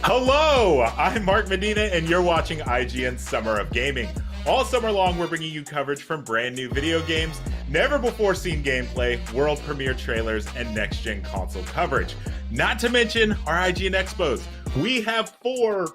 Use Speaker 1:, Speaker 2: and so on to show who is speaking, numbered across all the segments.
Speaker 1: Hello, I'm Mark Medina, and you're watching IGN Summer of Gaming. All summer long, we're bringing you coverage from brand new video games, never before seen gameplay, world premiere trailers, and next-gen console coverage. Not to mention our IGN Expos. We have four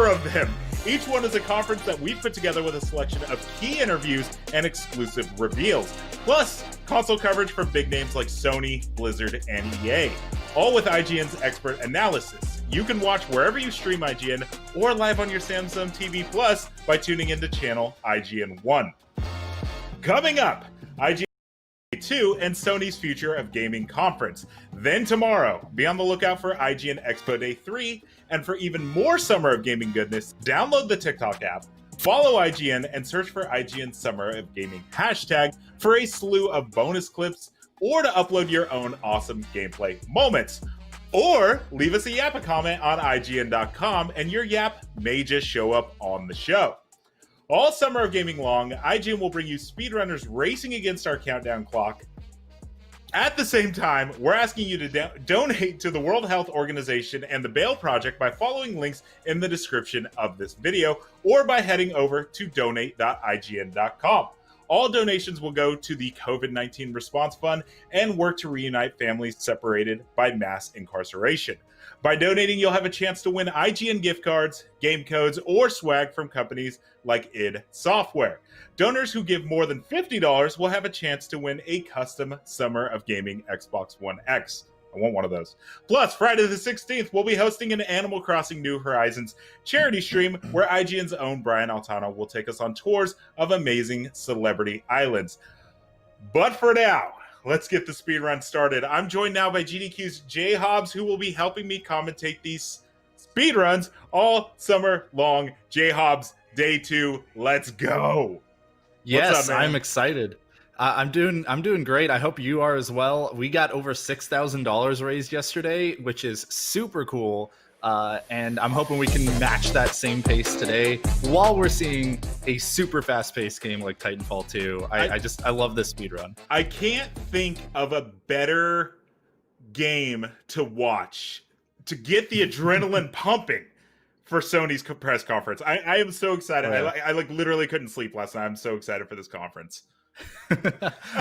Speaker 1: of them. Each one is a conference that we've put together with a selection of key interviews and exclusive reveals, plus console coverage from big names like Sony, Blizzard, and EA, all with IGN's expert analysis. You can watch wherever you stream IGN or live on your Samsung TV Plus by tuning into channel IGN 1. Coming up, IGN 2 and Sony's Future of Gaming Conference. Then tomorrow, be on the lookout for IGN Expo Day 3, and for even more Summer of Gaming goodness, download the TikTok app, follow IGN, and search for IGN Summer of Gaming hashtag for a slew of bonus clips or to upload your own awesome gameplay moments. Or leave us a Yappa comment on IGN.com and your Yap may just show up on the show. All Summer of Gaming long, IGN will bring you speedrunners racing against our countdown clock. At the same time, we're asking you to donate to the World Health Organization and the Bail Project by following links in the description of this video or by heading over to donate.ign.com. All donations will go to the COVID-19 Response Fund and work to reunite families separated by mass incarceration. By donating, you'll have a chance to win IGN gift cards, game codes, or swag from companies like id Software. Donors who give more than $50 will have a chance to win a custom Summer of Gaming Xbox One X. I want one of those. Plus, Friday the 16th, we'll be hosting an Animal Crossing New Horizons charity stream where IGN's own Bryonato will take us on tours of amazing celebrity islands. But for now, let's get the speedrun started. I'm joined now by GDQ's Jay Hobbs, who will be helping me commentate these speedruns all summer long. Jay Hobbs, day 2, let's go.
Speaker 2: Yes,
Speaker 1: What's up, man?
Speaker 2: I'm excited. I'm doing great. I hope you are as well. We got over $6,000 raised yesterday, which is super cool. And I'm hoping we can match that same pace today while we're seeing a super fast-paced game like Titanfall 2. I love this speedrun.
Speaker 1: I can't think of a better game to watch to get the adrenaline pumping for Sony's press conference. I am so excited.
Speaker 2: Oh, yeah.
Speaker 1: I like literally couldn't sleep last night. I'm so excited for this conference.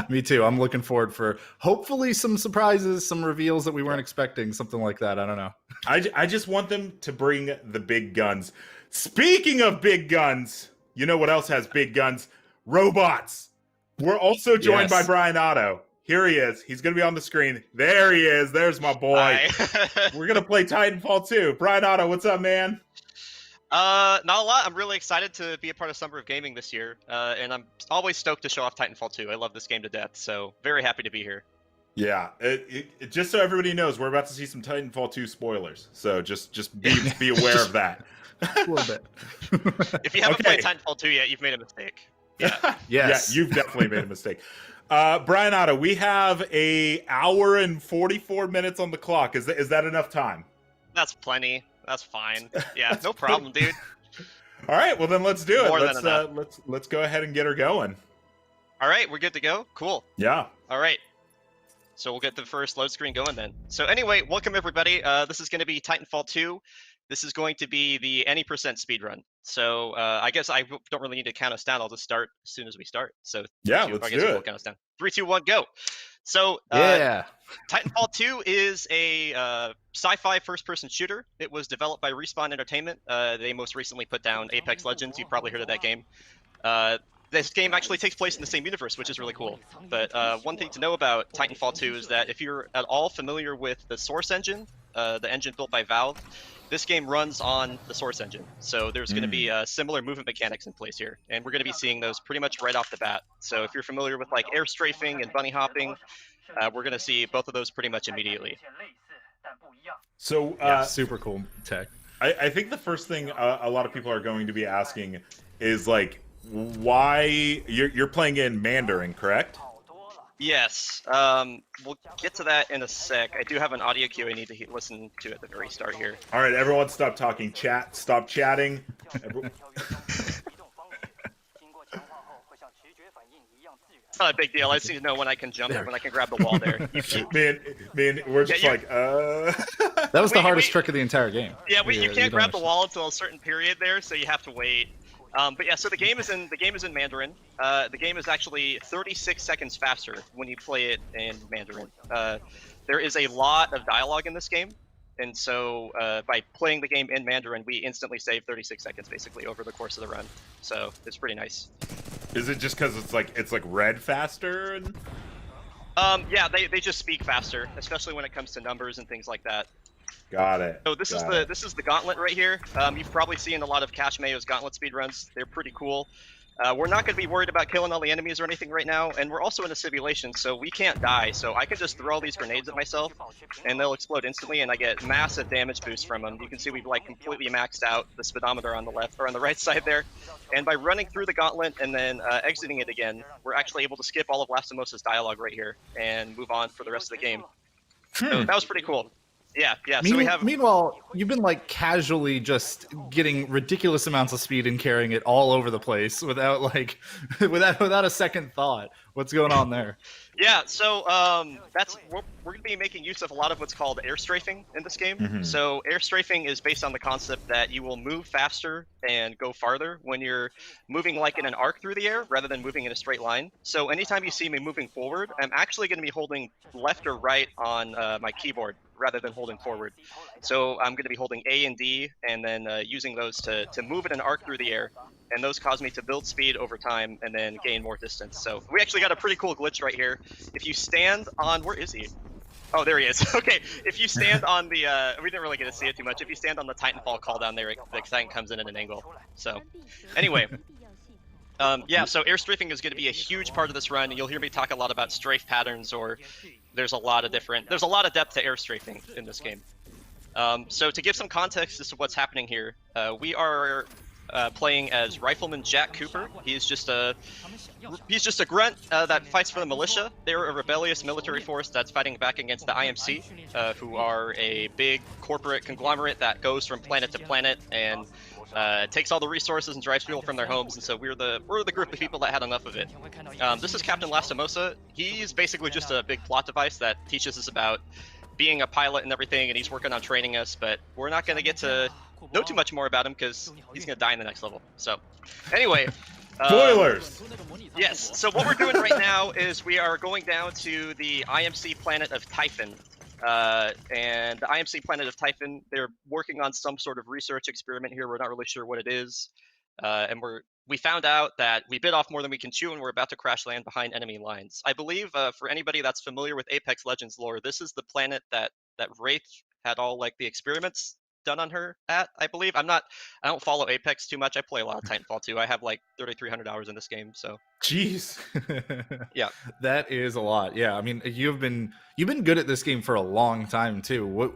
Speaker 2: Me too. I'm looking forward for hopefully some surprises, some reveals that we weren't expecting, something like that. I don't know.
Speaker 1: I just want them to bring the big guns. Speaking of big guns, you know what else has big guns? Robots. We're also joined by Bryonato. Here he is. He's going to be on the screen. There he is. There's my boy. We're going to play Titanfall 2. Bryonato, what's up, man?
Speaker 3: Not a lot. I'm really excited to be a part of Summer of Gaming this year, and I'm always stoked to show off Titanfall 2. I love this game to death, so very happy to be here.
Speaker 1: Yeah, just so everybody knows, we're about to see some Titanfall 2 spoilers, so just be aware of that.
Speaker 2: A little bit.
Speaker 3: If you haven't played Titanfall 2 yet, you've made a mistake. Yeah.
Speaker 2: Yes.
Speaker 1: Yeah, you've definitely made a mistake. Bryonato, we have an hour and 44 minutes on the clock. Is that enough time?
Speaker 3: That's plenty. That's fine. Yeah, no problem, dude.
Speaker 1: All right, well then let's do
Speaker 3: it.
Speaker 1: Let's go ahead and get her going.
Speaker 3: All right, we're good to go. Cool.
Speaker 1: Yeah.
Speaker 3: All right. So we'll get the first load screen going then. So anyway, welcome everybody. This is going to be Titanfall 2. This is going to be the any percent speedrun. So I guess I don't really need to count us down. I'll just start as soon as we start. So
Speaker 1: yeah, let's do it.
Speaker 3: Count us down. 3, 2, 1, go. So Titanfall 2 is a sci-fi first-person shooter. It was developed by Respawn Entertainment. They most recently put down Apex Legends. You've probably heard of that game. This game actually takes place in the same universe, which is really cool. But one thing to know about Titanfall 2 is that if you're at all familiar with the Source engine, the engine built by Valve, this game runs on the Source engine. So there's going to be similar movement mechanics in place here. And we're going to be seeing those pretty much right off the bat. So if you're familiar with like air strafing and bunny hopping, we're going to see both of those pretty much immediately.
Speaker 1: So
Speaker 2: super cool tech.
Speaker 1: I think the first thing a lot of people are going to be asking is like, why you're playing in Mandarin, correct?
Speaker 3: Yes. We'll get to that in a sec. I do have an audio cue I need to listen to at the very start here.
Speaker 1: All right, everyone stop talking. Stop chatting.
Speaker 3: It's not a big deal. I just need to know when I can jump, when I can grab the wall there.
Speaker 1: Man, we're just like,
Speaker 2: That was the hardest trick of the entire game.
Speaker 3: Yeah, you can't grab the wall until a certain period there, so you have to wait. But yeah, so the game is in Mandarin. The game is actually 36 seconds faster when you play it in Mandarin. There is a lot of dialogue in this game, and so by playing the game in Mandarin, we instantly save 36 seconds basically over the course of the run. So it's pretty nice.
Speaker 1: Is it just because it's like read faster?
Speaker 3: Yeah, they just speak faster, especially when it comes to numbers and things like that.
Speaker 1: Got it.
Speaker 3: So this is the gauntlet right here. You've probably seen a lot of Cash Mayo's gauntlet speedruns. They're pretty cool. We're not going to be worried about killing all the enemies or anything right now, and we're also in a simulation, so we can't die. So I can just throw all these grenades at myself, and they'll explode instantly, and I get massive damage boost from them. You can see we've like completely maxed out the speedometer on the left or on the right side there. And by running through the gauntlet and then exiting it again, we're actually able to skip all of Lastimosa's dialogue right here and move on for the rest of the game. So that was pretty cool. Yeah. So we have.
Speaker 2: Meanwhile, you've been like casually just getting ridiculous amounts of speed and carrying it all over the place without like, without a second thought. What's going on there?
Speaker 3: Yeah, so we're going to be making use of a lot of what's called air strafing in this game.
Speaker 1: Mm-hmm.
Speaker 3: So air strafing is based on the concept that you will move faster and go farther when you're moving like in an arc through the air rather than moving in a straight line. So anytime you see me moving forward, I'm actually going to be holding left or right on my keyboard rather than holding forward. So I'm going to be holding A and D and then using those to move in an arc through the air. And those cause me to build speed over time and then gain more distance. So we actually got a pretty cool glitch right here. If you stand on, where is he? Oh, there he is. Okay, if you stand on the, we didn't really get to see it too much. If you stand on the Titanfall call down there, the Titan comes in at an angle. So, anyway. Yeah, so air strafing is going to be a huge part of this run. You'll hear me talk a lot about strafe patterns, or there's a lot of depth to air strafing in this game. So to give some context as to what's happening here, we are playing as Rifleman Jack Cooper. He's just a grunt that fights for the militia. They're a rebellious military force that's fighting back against the IMC, who are a big corporate conglomerate that goes from planet to planet and takes all the resources and drives people from their homes. And so we're the group of people that had enough of it. This is Captain Lastimosa. He's basically just a big plot device that teaches us about being a pilot and everything, and he's working on training us, but we're not going to get to know too much more about him because he's going to die in the next level. So anyway,
Speaker 1: spoilers.
Speaker 3: Yes, so what we're doing right now is we are going down to the IMC planet of Typhon. And the IMC planet of Typhon, they're working on some sort of research experiment here. We're not really sure what it is. And we found out that we bit off more than we can chew, and we're about to crash land behind enemy lines. I believe, for anybody that's familiar with Apex Legends lore, this is the planet that Wraith had all like the experiments done on her at, I believe. I don't follow Apex too much. I play a lot of Titanfall 2. I have like 3,300 hours in this game, so.
Speaker 1: Jeez.
Speaker 3: Yeah.
Speaker 2: That is a lot. Yeah, I mean, you've been good at this game for a long time too.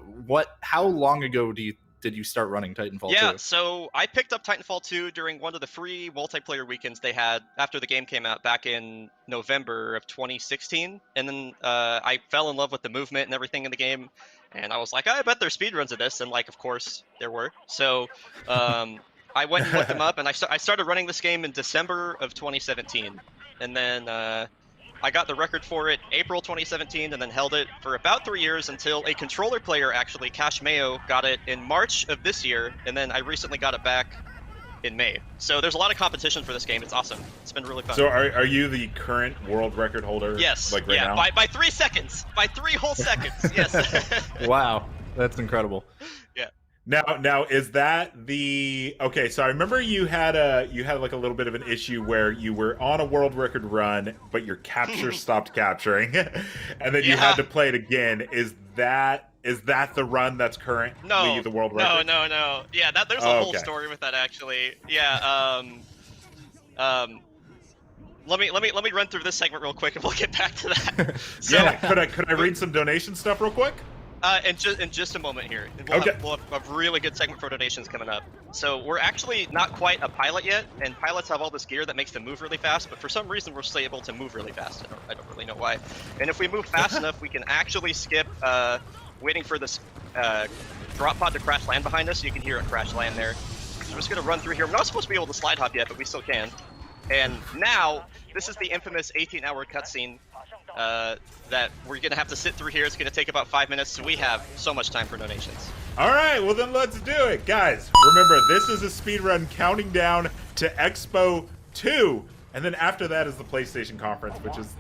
Speaker 2: How long ago did you start running Titanfall 2?
Speaker 3: Yeah, so I picked up Titanfall 2 during one of the free multiplayer weekends they had after the game came out back in November of 2016. And then I fell in love with the movement and everything in the game. And I was like, I bet there's speedruns of this. And like, of course, there were. So I went and looked them up, and I started running this game in December of 2017. And then I got the record for it April 2017, and then held it for about 3 years until a controller player, actually, Cash Mayo, got it in March of this year, and then I recently got it back in May. So there's a lot of competition for this game. It's awesome. It's been really fun.
Speaker 1: So are you the current world record holder?
Speaker 3: Yes.
Speaker 1: Like right now?
Speaker 3: By 3 seconds. By 3 whole seconds. Yes.
Speaker 2: Wow, that's incredible.
Speaker 3: Yeah.
Speaker 1: Now is that the okay? So I remember you had like a little bit of an issue where you were on a world record run, but your capture stopped capturing, and then you had to play it again. Is that the run that's currently the world record?
Speaker 3: No. Yeah, there's a whole story with that actually. Yeah. Let me run through this segment real quick, and we'll get back to that. So,
Speaker 1: yeah. Could I read some donation stuff real quick?
Speaker 3: In just a moment here. We'll have a really good segment for donations coming up. So we're actually not quite a pilot yet, and pilots have all this gear that makes them move really fast, but for some reason we're still able to move really fast. I don't really know why. And if we move fast enough, we can actually skip waiting for this drop pod to crash land behind us. So you can hear it crash land there. So we're just going to run through here. We're not supposed to be able to slide hop yet, but we still can. And now, this is the infamous 18-hour cutscene that we're gonna have to sit through here. It's gonna take about 5 minutes, so we have so much time for donations.
Speaker 1: All right, well then let's do it, guys. Remember, this is a speed run counting down to Expo 2, and then after that is the PlayStation conference, which is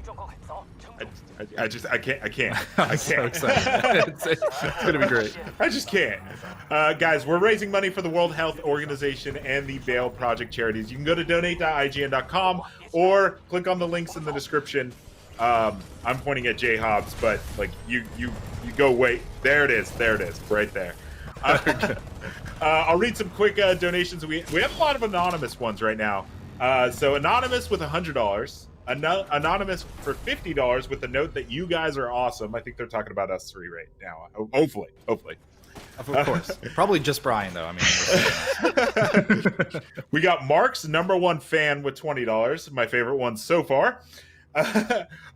Speaker 1: I can't.
Speaker 2: I'm so excited. It's gonna be great.
Speaker 1: I just can't. Guys, we're raising money for the World Health Organization and the Bail Project charities. You can go to donate.ign.com or click on the links in the description. I'm pointing at Jay Hobbs, but like you go wait. There it is, right there. I'll read some quick donations. We have a lot of anonymous ones right now. So anonymous with $100. Anonymous for $50 with the note that you guys are awesome. I think they're talking about us three right now. Hopefully.
Speaker 2: Of course. Probably just Brian, though. I mean,
Speaker 1: we got Mark's #1 fan with $20. My favorite one so far.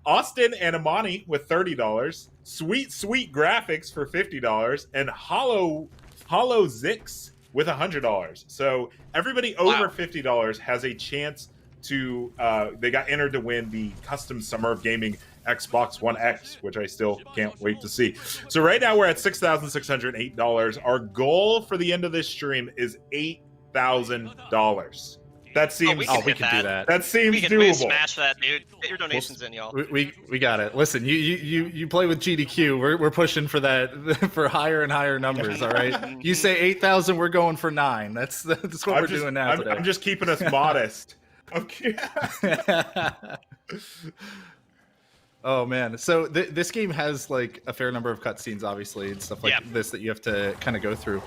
Speaker 1: Austin and Amani with $30. Sweet Graphics for $50. And Hollow Zix with $100. So everybody over $50 has a chance to they got entered to win the custom Summer of Gaming Xbox One X, which I still can't wait to see. So right now we're at $6,608. Our goal for the end of this stream is $8,000. That seems
Speaker 3: we can do
Speaker 2: that.
Speaker 1: That seems
Speaker 3: we can
Speaker 1: doable.
Speaker 3: Smash that, dude. Get your donations in, y'all.
Speaker 2: We got it. Listen, you play with GDQ. We're pushing for that for higher and higher numbers. All right. You say 8,000, we're going for 9. That's what we're doing now. Today.
Speaker 1: I'm just keeping us modest. Okay.
Speaker 2: Oh man, so this game has like a fair number of cutscenes, obviously, and stuff like this that you have to kind of go through.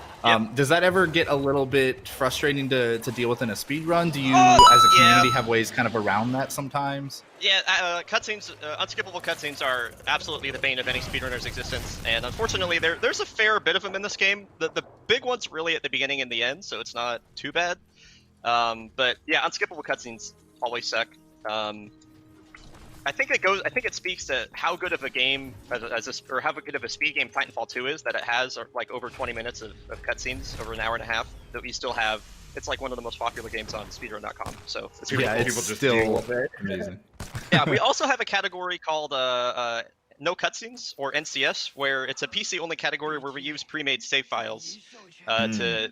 Speaker 2: Does that ever get a little bit frustrating to deal with in a speed run? Do you, as a community, have ways kind of around that sometimes?
Speaker 3: Yeah, cutscenes, unskippable cutscenes are absolutely the bane of any speedrunner's existence, and unfortunately, there's a fair bit of them in this game. The big one's really at the beginning and the end, so it's not too bad. But yeah, unskippable cutscenes always suck. I think it speaks to how good of a game or how good of a speed game Titanfall 2 is, that it has like over 20 minutes of cutscenes over an hour and a half that we still have. It's like one of the most popular games on speedrun.com. So it's really cool.
Speaker 1: People just deal with it.
Speaker 2: Amazing.
Speaker 3: Yeah, we also have a category called no cutscenes, or NCS, where it's a PC only category where we use pre-made save files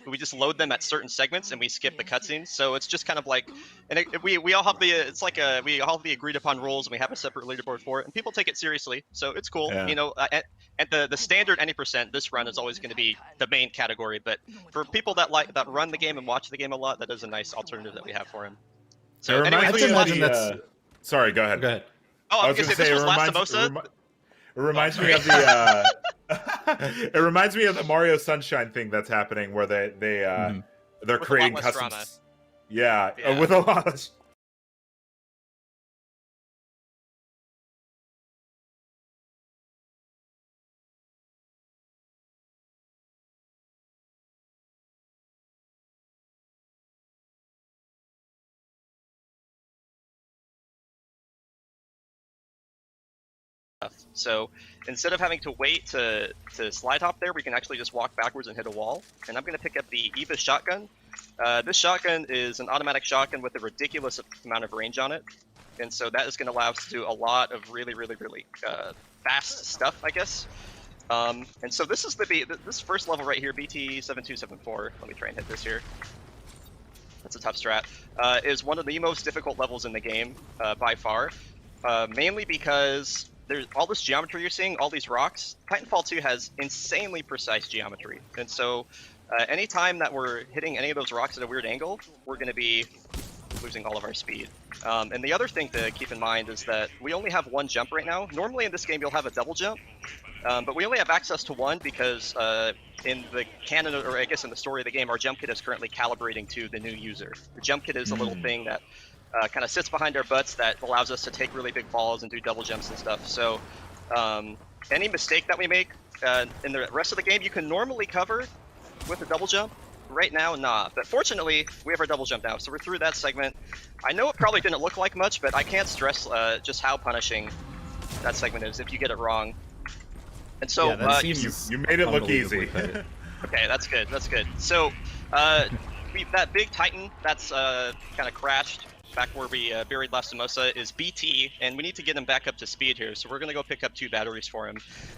Speaker 3: we just load them at certain segments and we skip the cutscenes. So it's just kind of like, and we all have we all have the agreed upon rules, and we have a separate leaderboard for it, and people take it seriously. So it's cool, you know. And the standard any percent, this run is always going to be the main category. But for people that run the game and watch the game a lot, that is a nice alternative that we have for him. So anyway,
Speaker 1: sorry, go ahead.
Speaker 2: Go ahead.
Speaker 3: Oh, I was going to say, this was Last Samosa.
Speaker 1: It reminds me of the it reminds me of the Mario Sunshine thing that's happening, where they're
Speaker 3: with
Speaker 1: creating custom. Yeah, with a lot of.
Speaker 3: So instead of having to wait to slide hop there, we can actually just walk backwards and hit a wall. And I'm going to pick up the Eva shotgun. This shotgun is an automatic shotgun with a ridiculous amount of range on it. And so that is going to allow us to do a lot of really fast stuff, I guess. And so this is this first level right here, BT7274. Let me try and hit this here. That's a tough strat. Is one of the most difficult levels in the game by far. Mainly because there's all this geometry you're seeing, all these rocks. Titanfall 2 has insanely precise geometry, and so anytime that we're hitting any of those rocks at a weird angle, we're going to be losing all of our speed. And the other thing to keep in mind is that we only have one jump right now. Normally in this game you'll have a double jump, but we only have access to one because in the canon, or I guess in the story of the game, our jump kit is currently calibrating to the new user. The jump kit is a little thing that kind of sits behind our butts that allows us to take really big falls and do double jumps and stuff. So any mistake that we make in the rest of the game, you can normally cover with a double jump. Right now, nah. But fortunately, we have our double jump now, so we're through that segment. I know it probably didn't look like much, but I can't stress just how punishing that segment is if you get it wrong. And so
Speaker 1: you made it look easy.
Speaker 3: Okay, that's good. That's good. So that big Titan that's kind of crashed. back where we buried last Samosa, is BT, and we need to get him back up to speed here. So we're going to go pick up 2 batteries for him.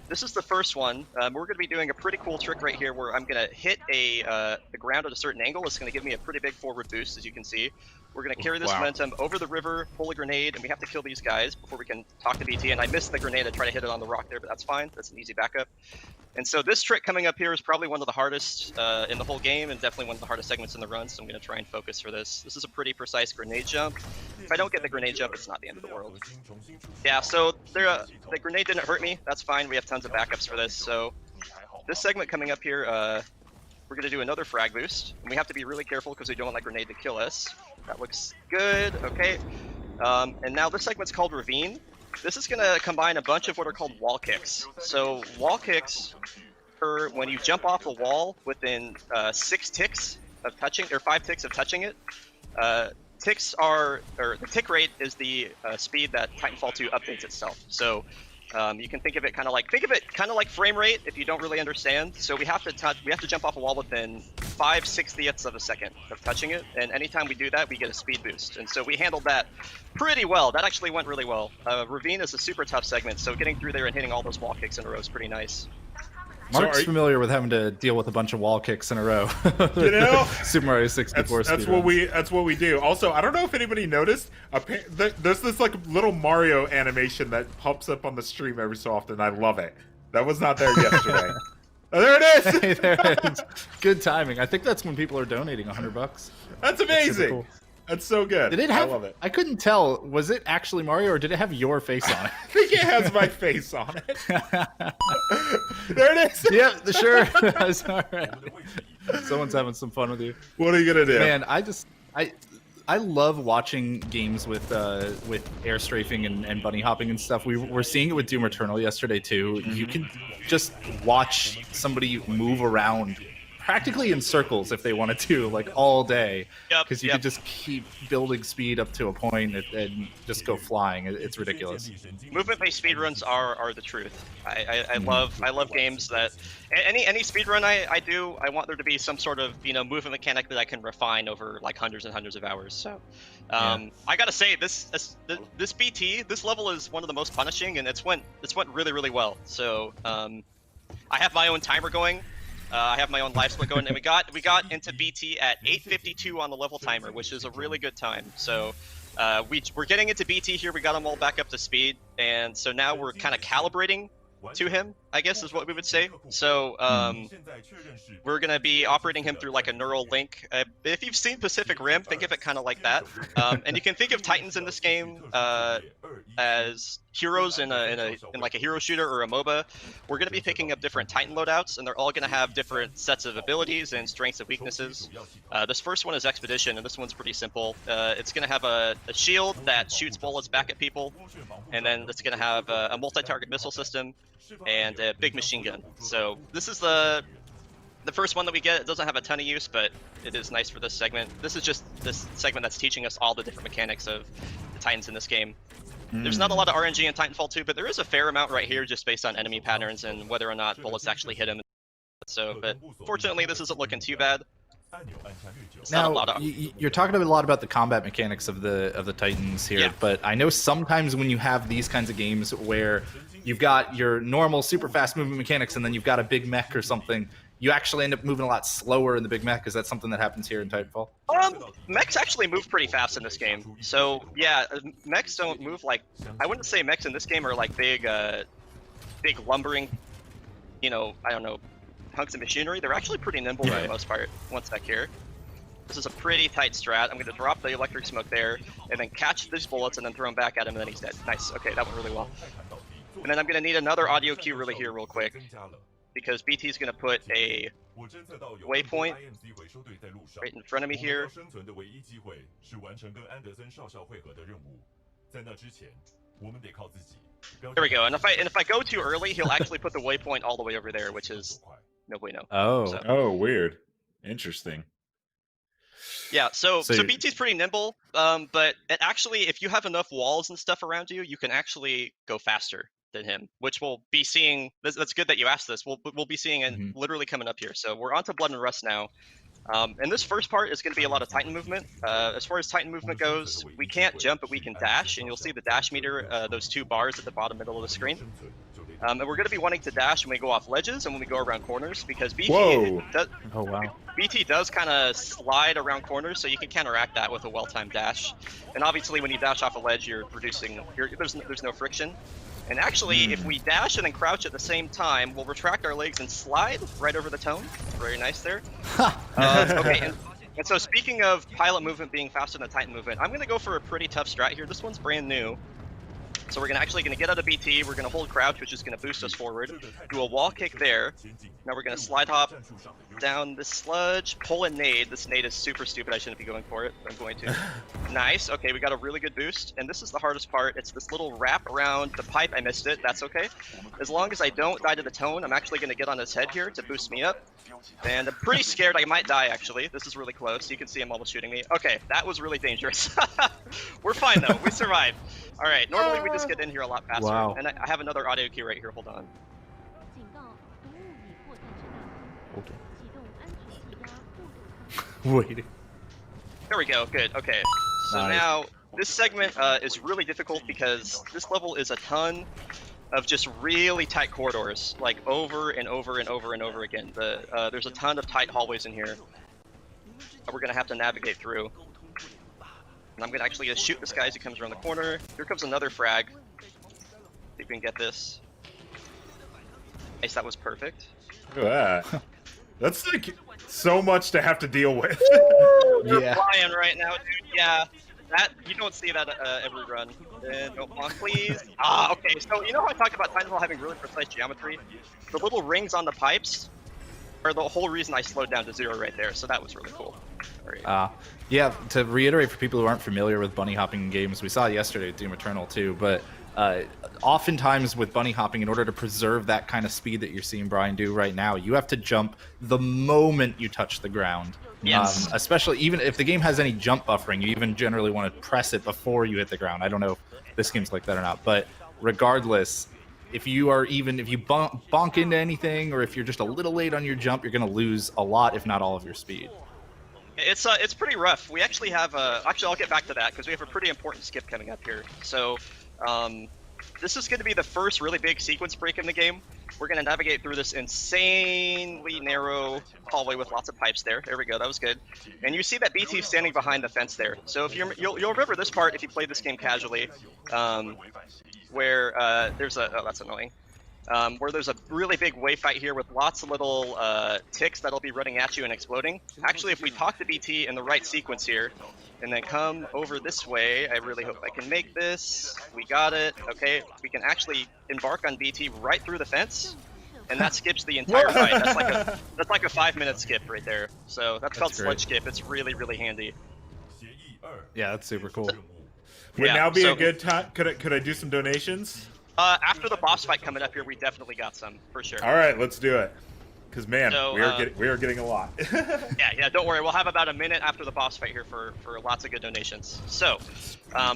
Speaker 3: This is the first one. We're going to be doing a pretty cool trick right here where I'm going to hit the ground at a certain angle. It's going to give me a pretty big forward boost, as you can see. We're going to carry this momentum over the river, pull a grenade, and we have to kill these guys before we can talk to BT. And I missed the grenade. I tried to hit it on the rock there, but that's fine. That's an easy backup. And so this trick coming up here is probably one of the hardest in the whole game, and definitely one of the hardest segments in the run, so I'm going to try and focus for this. This is a pretty precise grenade jump. If I don't get the grenade jump, it's not the end of the world. Yeah, so the grenade didn't hurt me. That's fine. We have tons of backups for this. So this segment coming up here, we're going to do another frag boost. And we have to be really careful because we don't want that grenade to kill us. That looks good. Okay. And now this segment's called Ravine. This is going to combine a bunch of what are called wall kicks. So wall kicks occur when you jump off a wall within 6 ticks of touching, or 5 ticks of touching it. Ticks are, or the tick rate is the speed that Titanfall 2 updates itself. So you can think of it kind of like frame rate if you don't really understand. So we have to jump off a wall within 5/60ths of a second of touching it, and anytime we do that, we get a speed boost. And so we handled that pretty well. That actually went really well. Ravine is a super tough segment, so getting through there and hitting all those wall kicks in a row is pretty nice.
Speaker 2: Mark's familiar with having to deal with a bunch of wall kicks in a row.
Speaker 1: You know,
Speaker 2: Super Mario 64.
Speaker 1: That's what we do. Also, I don't know if anybody noticed. There's this like little Mario animation that pops up on the stream every so often. I love it. That was not there yesterday. Oh, there it is.
Speaker 2: Hey, there it is. Good timing. I think that's when people are donating $100.
Speaker 1: That's amazing. Cool. That's so good.
Speaker 2: Did it have?
Speaker 1: I love it.
Speaker 2: I couldn't tell. Was it actually Mario, or did it have your face on it?
Speaker 1: I think it has my face on it. There it is.
Speaker 2: Yep, sure. That's all right. Someone's having some fun with you.
Speaker 1: What are you gonna do?
Speaker 2: Man, I love watching games with air strafing and bunny hopping and stuff. We're seeing it with Doom Eternal yesterday too. You can just watch somebody move around practically in circles if they wanted to, like all day, because you could just keep building speed up to a point and just go flying. It's ridiculous.
Speaker 3: Movement-based speedruns are the truth. I love games that any speedrun I do, I want there to be some sort of movement mechanic that I can refine over like hundreds and hundreds of hours. So I gotta say this BT, this level is one of the most punishing, and it's went really well. So I have my own timer going. I have my own live split going, and we got into BT at 8:52 on the level timer, which is a really good time. So we're getting into BT here. We got them all back up to speed, and so now we're kind of calibrating to him, I guess is what we would say. So we're going to be operating him through like a neural link. If you've seen Pacific Rim, think of it kind of like that. And you can think of Titans in this game as heroes in like a hero shooter or a MOBA. We're going to be picking up different Titan loadouts, and they're all going to have different sets of abilities and strengths and weaknesses. This first one is Expedition, and this one's pretty simple. It's going to have a shield that shoots bullets back at people, and then it's going to have a multi-target missile system and a big machine gun. So this is the first one that we get. It doesn't have a ton of use, but it is nice for this segment. This is just this segment that's teaching us all the different mechanics of the Titans in this game. There's not a lot of RNG in Titanfall 2, but there is a fair amount right here just based on enemy patterns and whether or not bullets actually hit him. So, but fortunately, this isn't looking too bad.
Speaker 2: Now, you're talking a lot about the combat mechanics of the Titans here, but I know sometimes when you have these kinds of games where you've got your normal super fast movement mechanics and then you've got a big mech or something, you actually end up moving a lot slower in the big mech. Is that something that happens here in Titanfall?
Speaker 3: Mechs actually move pretty fast in this game. So yeah, mechs don't move like, I wouldn't say mechs in this game are like big lumbering, I don't know, hunks of machinery. They're actually pretty nimble for the most part. One sec here. This is a pretty tight strat. I'm going to drop the electric smoke there, and then catch these bullets, and then throw them back at him, and then he's dead. Nice. Okay, that went really well. And then I'm going to need another audio cue really here real quick, because BT is going to put a waypoint right in front of me here. There we go. And if I go too early, he'll actually put the waypoint all the way over there, which is no bueno.
Speaker 1: Oh, weird. Interesting.
Speaker 3: Yeah, so BT's pretty nimble, but actually, if you have enough walls and stuff around you, you can actually go faster than him, which we'll be seeing. That's good that you asked this. We'll be seeing it literally coming up here. So we're on to Blood and Rust now. And this first part is going to be a lot of Titan movement. As far as Titan movement goes, we can't jump, but we can dash, and you'll see the dash meter, those 2 bars at the bottom middle of the screen. And we're going to be wanting to dash when we go off ledges and when we go around corners, because BT does kind of slide around corners, so you can counteract that with a well-timed dash. And obviously, when you dash off a ledge, you're reducing. There's no friction. And actually, if we dash and then crouch at the same time, we'll retract our legs and slide right over the tone. Very nice there. Okay, and so speaking of pilot movement being faster than Titan movement, I'm going to go for a pretty tough strat here. This one's brand new. So we're actually going to get out of BT, we're going to hold crouch, which is going to boost us forward, do a wall kick there. Now we're going to slide hop down this sludge, pull a nade. This nade is super stupid, I shouldn't be going for it, but I'm going to. Nice, okay, we got a really good boost, and this is the hardest part. It's this little wrap around the pipe. I missed it, that's okay. As long as I don't die to the tone, I'm actually going to get on his head here to boost me up. And I'm pretty scared I might die, actually. This is really close. You can see him almost shooting me. Okay, that was really dangerous. We're fine, though. We survived. All right, normally we just get in here a lot faster.
Speaker 2: Wow.
Speaker 3: And I have another audio cue right here. Hold on.
Speaker 2: Wait.
Speaker 3: There we go. Good. Okay. So
Speaker 2: Nice.
Speaker 3: now this segment is really difficult because this level is a ton of just really tight corridors, like over and over and over and over again. There's a ton of tight hallways in here that we're gonna have to navigate through. And I'm gonna actually just shoot this guy as he comes around the corner. Here comes another frag. See if we can get this. Nice, that was perfect.
Speaker 1: Look at that. That's like so much to have to deal with.
Speaker 3: You're
Speaker 2: Yeah.
Speaker 3: flying right now, dude. Yeah. That, you don't see that every run. No, on, please. Okay. So you know how I talked about Titanfall having really precise geometry? The little rings on the pipes are the whole reason I slowed down to 0 right there. So that was really cool. Right.
Speaker 2: Yeah, to reiterate for people who aren't familiar with bunny hopping games, we saw it yesterday at Doom Eternal too, but oftentimes with bunny hopping, in order to preserve that kind of speed that you're seeing Brian do right now, you have to jump the moment you touch the ground.
Speaker 3: Yes.
Speaker 2: Especially even if the game has any jump buffering, you even generally want to press it before you hit the ground. I don't know if this game's like that or not, but regardless, if you bonk into anything, or if you're just a little late on your jump, you're going to lose a lot, if not all of your speed.
Speaker 3: It's pretty rough. We actually have actually I'll get back to that because we have a pretty important skip coming up here. So this is going to be the first really big sequence break in the game. We're going to navigate through this insanely narrow hallway with lots of pipes there. There we go, that was good. And you see that BT standing behind the fence there. So if you'll remember this part if you play this game casually, where there's a that's annoying. Where there's a really big wave fight here with lots of little ticks that'll be running at you and exploding. Actually, if we talk to BT in the right sequence here, and then come over this way, I really hope I can make this. We got it. Okay, we can actually embark on BT right through the fence, and that skips the entire fight. That's like a 5-minute skip right there. So that's called
Speaker 2: great.
Speaker 3: sludge skip. It's really, really handy.
Speaker 2: Yeah, that's super cool.
Speaker 1: Would
Speaker 3: Yeah,
Speaker 1: now be
Speaker 3: so-
Speaker 1: a good time? Could I do some donations?
Speaker 3: After the boss fight coming up here, we definitely got some, for sure.
Speaker 1: All right, let's do it. Because man,
Speaker 3: So,
Speaker 1: we are getting a lot.
Speaker 3: Yeah, don't worry. We'll have about a minute after the boss fight here for lots of good donations. So,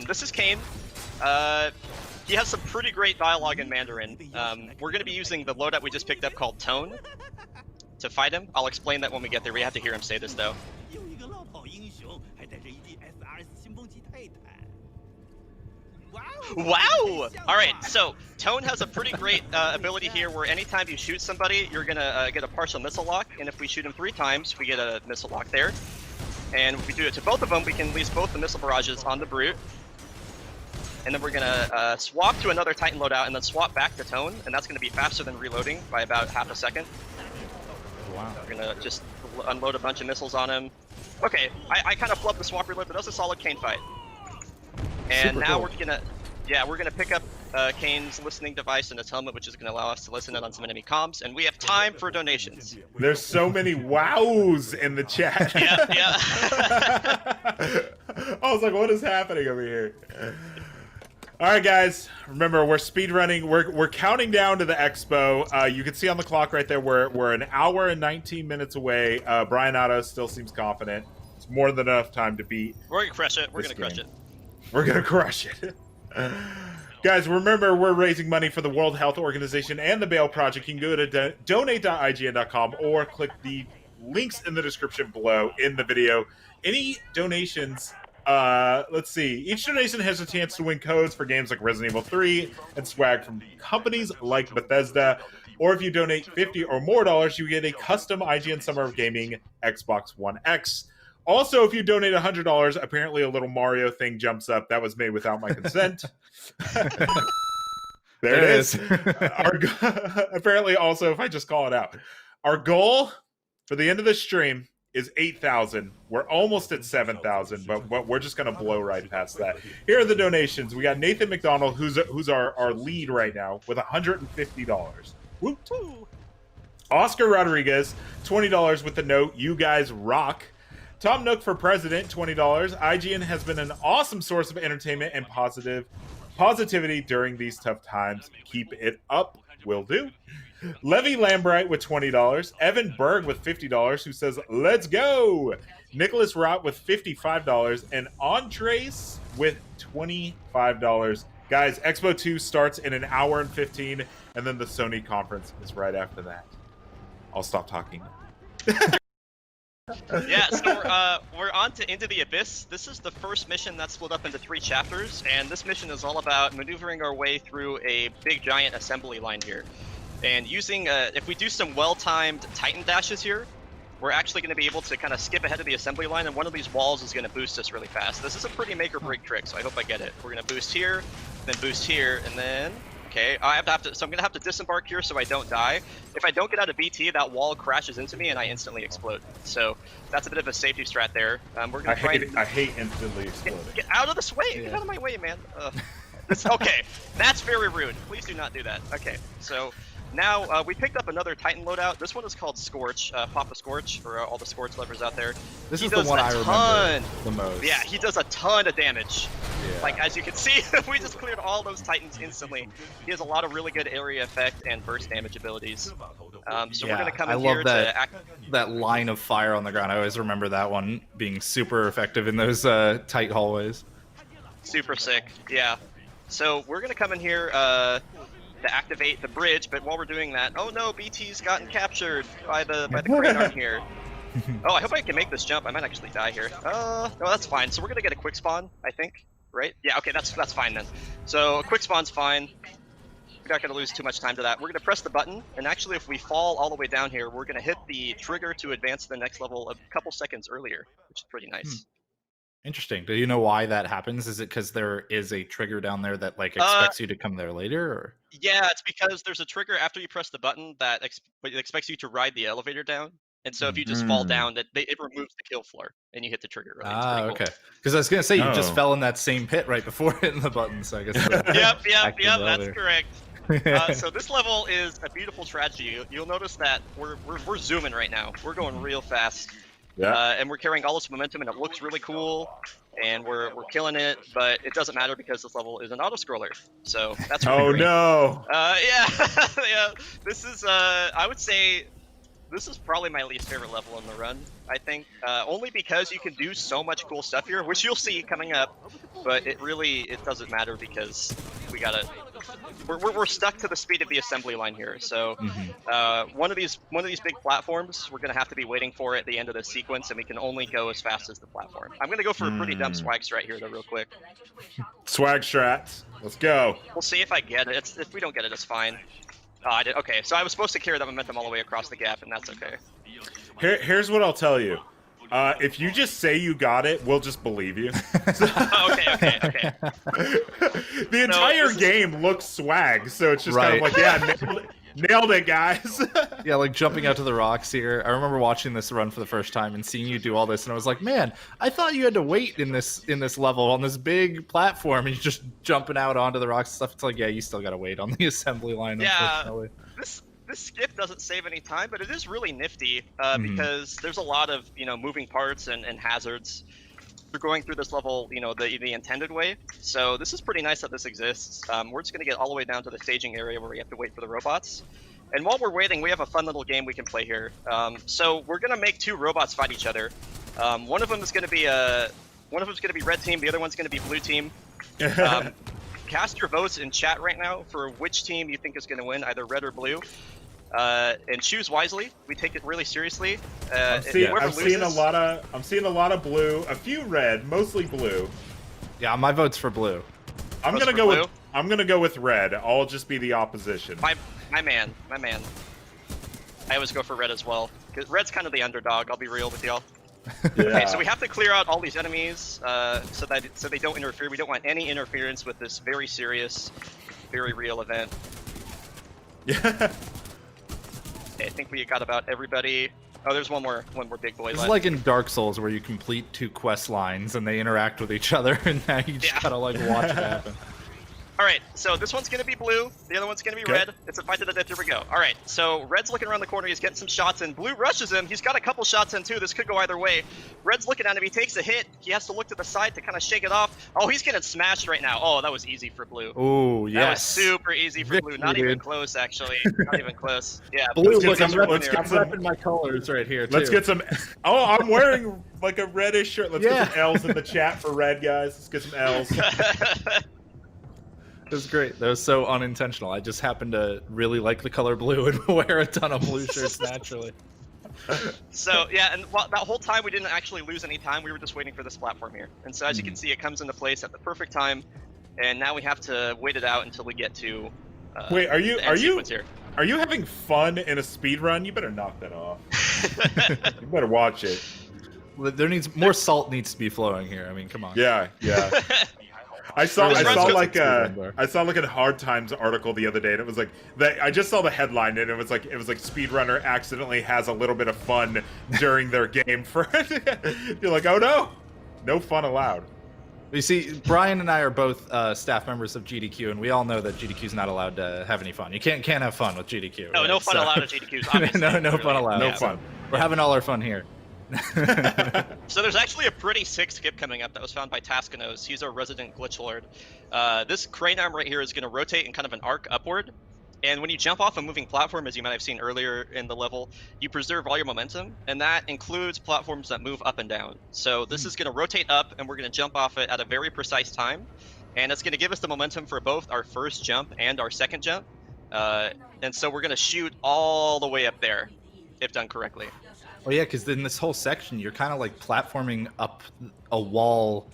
Speaker 3: this is Kane. He has some pretty great dialogue in Mandarin. We're going to be using the loadout we just picked up called Tone to fight him. I'll explain that when we get there. We have to hear him say this, though. Wow! Alright, so Tone has a pretty great ability here where anytime you shoot somebody, you're gonna get a partial missile lock, and if we shoot him 3 times, we get a missile lock there. And if we do it to both of them, we can release both the missile barrages on the Brute. And then we're gonna swap to another Titan loadout and then swap back to Tone, and that's gonna be faster than reloading by about half a second.
Speaker 2: Wow.
Speaker 3: We're gonna just unload a bunch of missiles on him. Okay, I kind of flubbed the swap reload, but that was a solid Kane fight. And
Speaker 2: Super
Speaker 3: now
Speaker 2: cool.
Speaker 3: we're gonna pick up Kane's listening device and his helmet, which is gonna allow us to listen in on some enemy comms, and we have time for donations.
Speaker 1: There's so many wows in the chat.
Speaker 3: Yeah.
Speaker 1: I was like, what is happening over here? All right, guys. Remember, we're speedrunning. We're counting down to the expo. You can see on the clock right there, we're an hour and 19 minutes away. Bryonato still seems confident. It's more than enough time to beat.
Speaker 3: We're gonna crush it. We're
Speaker 1: This
Speaker 3: gonna crush
Speaker 1: game.
Speaker 3: it.
Speaker 1: We're gonna crush it. Guys, remember, we're raising money for the World Health Organization and the Bail Project. You can go to donate.ign.com or click the links in the description below in the video. Any donations, let's see. Each donation has a chance to win codes for games like Resident Evil 3 and swag from companies like Bethesda. Or if you donate $50 or more, you get a custom IGN Summer of Gaming Xbox One X. Also, if you donate $100, apparently a little Mario thing jumps up. That was made without my consent. There it is. Apparently, also, if I just call it out, our goal for the end of this stream is 8,000. We're almost at 7,000, but we're just going to blow right past that. Here are the donations. We got Nathan McDonald, who's our lead right now, with $150. Whoop. Oscar Rodriguez, $20 with the note, "You guys rock." Tom Nook for president, $20. IGN has been an awesome source of entertainment and positivity during these tough times. Keep it up. Will do. Levy Lambright with $20. Evan Berg with $50, who says, "Let's go." Nicholas Rott with $55. And Andres with $25. Guys, Expo 2 starts in an hour and 15, and then the Sony conference is right after that. I'll stop talking.
Speaker 3: Yeah, so we're on to Into the Abyss. This is the first mission that's split up into 3 chapters, and this mission is all about maneuvering our way through a big giant assembly line here. And using, if we do some well-timed Titan dashes here, we're actually going to be able to kind of skip ahead of the assembly line, and one of these walls is going to boost us really fast. This is a pretty make-or-break trick, so I hope I get it. We're going to boost here, then boost here, and then... Okay, so I'm gonna have to disembark here so I don't die. If I don't get out of BT, that wall crashes into me and I instantly explode. So that's a bit of a safety strat there. We're gonna
Speaker 1: I hate instantly exploding.
Speaker 3: Get out of this way! Yeah. Get out of my way, man. Okay, that's very rude. Please do not do that. Okay, so now we picked up another Titan loadout. This one is called Scorch, Papa Scorch, for all the Scorch lovers out there.
Speaker 2: This is the one I remember the most.
Speaker 3: Yeah, he does a ton of damage.
Speaker 2: Yeah.
Speaker 3: Like, as you can see, we just cleared all those Titans instantly. He has a lot of really good area effect and burst damage abilities. So we're going to come in here to act...
Speaker 2: that line of fire on the ground. I always remember that one being super effective in those tight hallways.
Speaker 3: Super sick, yeah. So we're going to come in here to activate the bridge, but while we're doing that, oh no, BT's gotten captured by the crane arm here. Oh, I hope I can make this jump. I might actually die here. No, that's fine. So we're gonna get a quick spawn, I think, right? Yeah, okay, that's fine then. So a quick spawn's fine. We're not gonna lose too much time to that. We're gonna press the button, and actually, if we fall all the way down here, we're gonna hit the trigger to advance to the next level a couple seconds earlier, which is pretty nice.
Speaker 2: Interesting. Do you know why that happens? Is it because there is a trigger down there that like expects you to come there later? Or?
Speaker 3: Yeah, it's because there's a trigger after you press the button that expects you to ride the elevator down. And so if you just fall down, it removes the kill floor, and you hit the trigger. Really.
Speaker 2: Okay. Because I was gonna say you just fell in that same pit right before hitting the button, so I guess.
Speaker 3: Yep, that's correct. So this level is a beautiful tragedy. You'll notice that we're zooming right now. We're going real fast. Yeah. And we're carrying all this momentum, and it looks really cool, and we're killing it. But it doesn't matter because this level is an auto-scroller. So that's really great.
Speaker 1: No.
Speaker 3: Yeah. Yeah. This is I would say. This is probably my least favorite level in the run, I think. Only because you can do so much cool stuff here, which you'll see coming up. But it doesn't matter because we're stuck to the speed of the assembly line here. So one of these big platforms, we're gonna have to be waiting for at the end of the sequence, and we can only go as fast as the platform. I'm gonna go for a pretty dumb swag strat here though, real quick.
Speaker 1: Swag strats. Let's go.
Speaker 3: We'll see if I get it. If we don't get it, it's fine. Oh, I did. Okay, so I was supposed to carry that momentum all the way across the gap, and that's okay.
Speaker 1: Here's what I'll tell you. If you just say you got it, we'll just believe you.
Speaker 3: Okay.
Speaker 1: The entire game looks swag, so it's just kind of like, yeah, nailed it, guys.
Speaker 2: Yeah, like jumping out to the rocks here. I remember watching this run for the first time and seeing you do all this, and I was like, man, I thought you had to wait in this level on this big platform, and you're just jumping out onto the rocks and stuff. It's like, yeah, you still gotta wait on the assembly line.
Speaker 3: Yeah, this skip doesn't save any time, but it is really nifty because there's a lot of moving parts and hazards. We're going through this level, the intended way. So this is pretty nice that this exists. We're just gonna get all the way down to the staging area where we have to wait for the robots. And while we're waiting, we have a fun little game we can play here. So we're gonna make 2 robots fight each other. One of them is gonna be red team. The other one's gonna be blue team. Cast your votes in chat right now for which team you think is gonna win, either red or blue. And choose wisely. We take it really seriously.
Speaker 1: I'm seeing a lot of blue, a few red, mostly blue.
Speaker 2: Yeah, my vote's for blue.
Speaker 1: I'm gonna go with red. I'll just be the opposition.
Speaker 3: My man. I always go for red as well. Cause red's kind of the underdog. I'll be real with y'all.
Speaker 1: Yeah.
Speaker 3: Okay, so we have to clear out all these enemies so they don't interfere. We don't want any interference with this very serious, very real event.
Speaker 1: Yeah.
Speaker 3: Okay, I think we got about everybody. Oh, there's one more big boy left.
Speaker 2: It's like in Dark Souls where you complete 2 quest lines and they interact with each other, and now you just gotta like watch it happen.
Speaker 3: All right, so this one's gonna be blue. The other one's gonna be red. It's a fight to the death. Here we go. All right, so red's looking around the corner. He's getting some shots in. Blue rushes him. He's got a couple shots in too. This could go either way. Red's looking at him. He takes a hit. He has to look to the side to kind of shake it off. Oh, he's getting smashed right now. Oh, that was easy for blue.
Speaker 2: Oh, yes.
Speaker 3: That was super easy for blue. Not even close, actually. Not even close. Yeah.
Speaker 2: Blue, look, I'm repping my colors right here, too.
Speaker 1: Let's get some... Oh, I'm wearing like a reddish shirt. Let's get some L's in the chat for red, guys. Let's get some L's.
Speaker 2: It was great. That was so unintentional. I just happened to really like the color blue and wear a ton of blue shirts naturally.
Speaker 3: So, yeah, and that whole time we didn't actually lose any time. We were just waiting for this platform here. And so, as you can see, it comes into place at the perfect time. And now we have to wait it out until we get to
Speaker 1: Wait, are you
Speaker 3: here.
Speaker 1: Are you having fun in a speed run? You better knock that off. You better watch it.
Speaker 2: There needs more salt needs to be flowing here. I mean, come on.
Speaker 1: Yeah. I saw like a Hard Times article the other day, and it was like I just saw the headline, and it was like Speedrunner accidentally has a little bit of fun during their game. You're like, oh no fun allowed.
Speaker 2: You see, Brian and I are both staff members of GDQ, and we all know that GDQ is not allowed to have any fun. You can't have fun with GDQ.
Speaker 3: No,
Speaker 2: right?
Speaker 3: no fun allowed at GDQs. Obviously.
Speaker 2: no fun allowed.
Speaker 1: No fun.
Speaker 2: We're having all our fun here.
Speaker 3: So there's actually a pretty sick skip coming up that was found by Taskanos. He's our resident glitch lord. This crane arm right here is going to rotate in kind of an arc upward. And when you jump off a moving platform, as you might have seen earlier in the level, you preserve all your momentum, and that includes platforms that move up and down. So this is going to rotate up, and we're going to jump off it at a very precise time. And it's going to give us the momentum for both our first jump and our second jump. And so we're going to shoot all the way up there, if done correctly.
Speaker 2: Oh yeah, because in this whole section, you're kind of like platforming up a wall.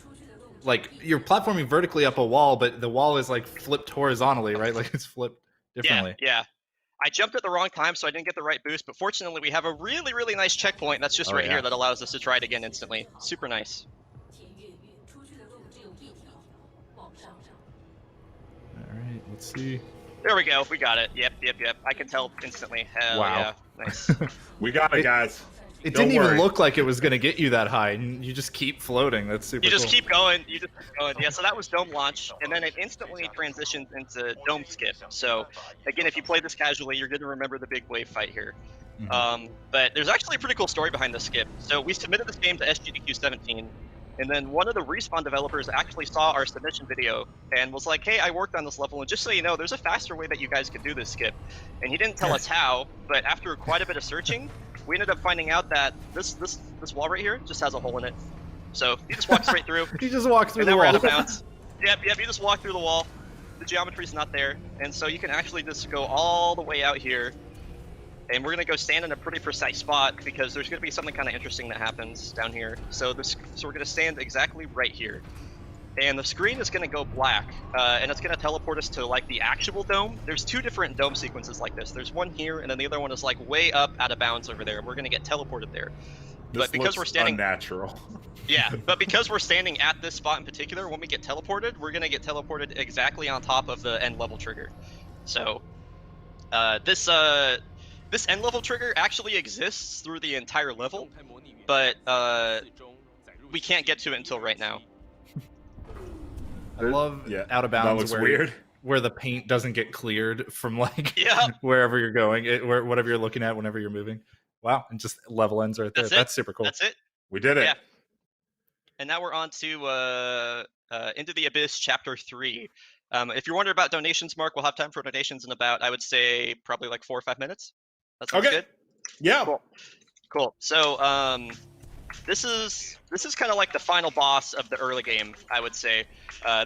Speaker 2: Like, you're platforming vertically up a wall, but the wall is like flipped horizontally, right? Like it's flipped differently.
Speaker 3: Yeah. I jumped at the wrong time, so I didn't get the right boost, but fortunately we have a really, really nice checkpoint that's just here that allows us to try it again instantly. Super nice.
Speaker 2: Alright, let's see.
Speaker 3: There we go. We got it. Yep. I can tell instantly. Hell yeah. Nice.
Speaker 1: We got it, guys.
Speaker 2: It didn't even look like it was going to get you that high, and you just keep floating. That's super cool.
Speaker 3: You just keep going. Yeah, so that was dome launch, and then it instantly transitions into dome skip. So, again, if you play this casually, you're going to remember the big wave fight here. Mm-hmm. But there's actually a pretty cool story behind this skip. So we submitted this game to SGDQ 17, and then one of the Respawn developers actually saw our submission video and was like, hey, I worked on this level, and just so you know, there's a faster way that you guys could do this skip. And he didn't tell us how, but after quite a bit of searching, we ended up finding out that this wall right here just has a hole in it. So you just walk straight through.
Speaker 2: You just walk through
Speaker 3: the wall.
Speaker 2: And
Speaker 3: then we're out of bounds. Yep, you just walk through the wall. The geometry's not there. And so you can actually just go all the way out here. And we're going to go stand in a pretty precise spot because there's going to be something kind of interesting that happens down here. So we're going to stand exactly right here. And the screen is going to go black, and it's going to teleport us to like the actual dome. There's 2 different dome sequences like this. There's one here, and then the other one is like way up out of bounds over there. And we're going to get teleported there.
Speaker 1: But because we're standing unnatural.
Speaker 3: Yeah, but because we're standing at this spot in particular, when we get teleported, we're going to get teleported exactly on top of the end level trigger. So this end level trigger actually exists through the entire level, but we can't get to it until right now.
Speaker 2: I love out of bounds where the paint doesn't get cleared from like wherever you're going, whatever you're looking at whenever you're moving. Wow, and just level ends right there. That's super cool.
Speaker 3: That's it.
Speaker 1: We did it.
Speaker 3: Yeah. And now we're on to Into the Abyss Chapter 3. If you're wondering about donations, Mark, we'll have time for donations in about, I would say, probably like 4 or 5 minutes. That sounds good?
Speaker 1: Yeah.
Speaker 3: Cool. So, This is kind of like the final boss of the early game, I would say.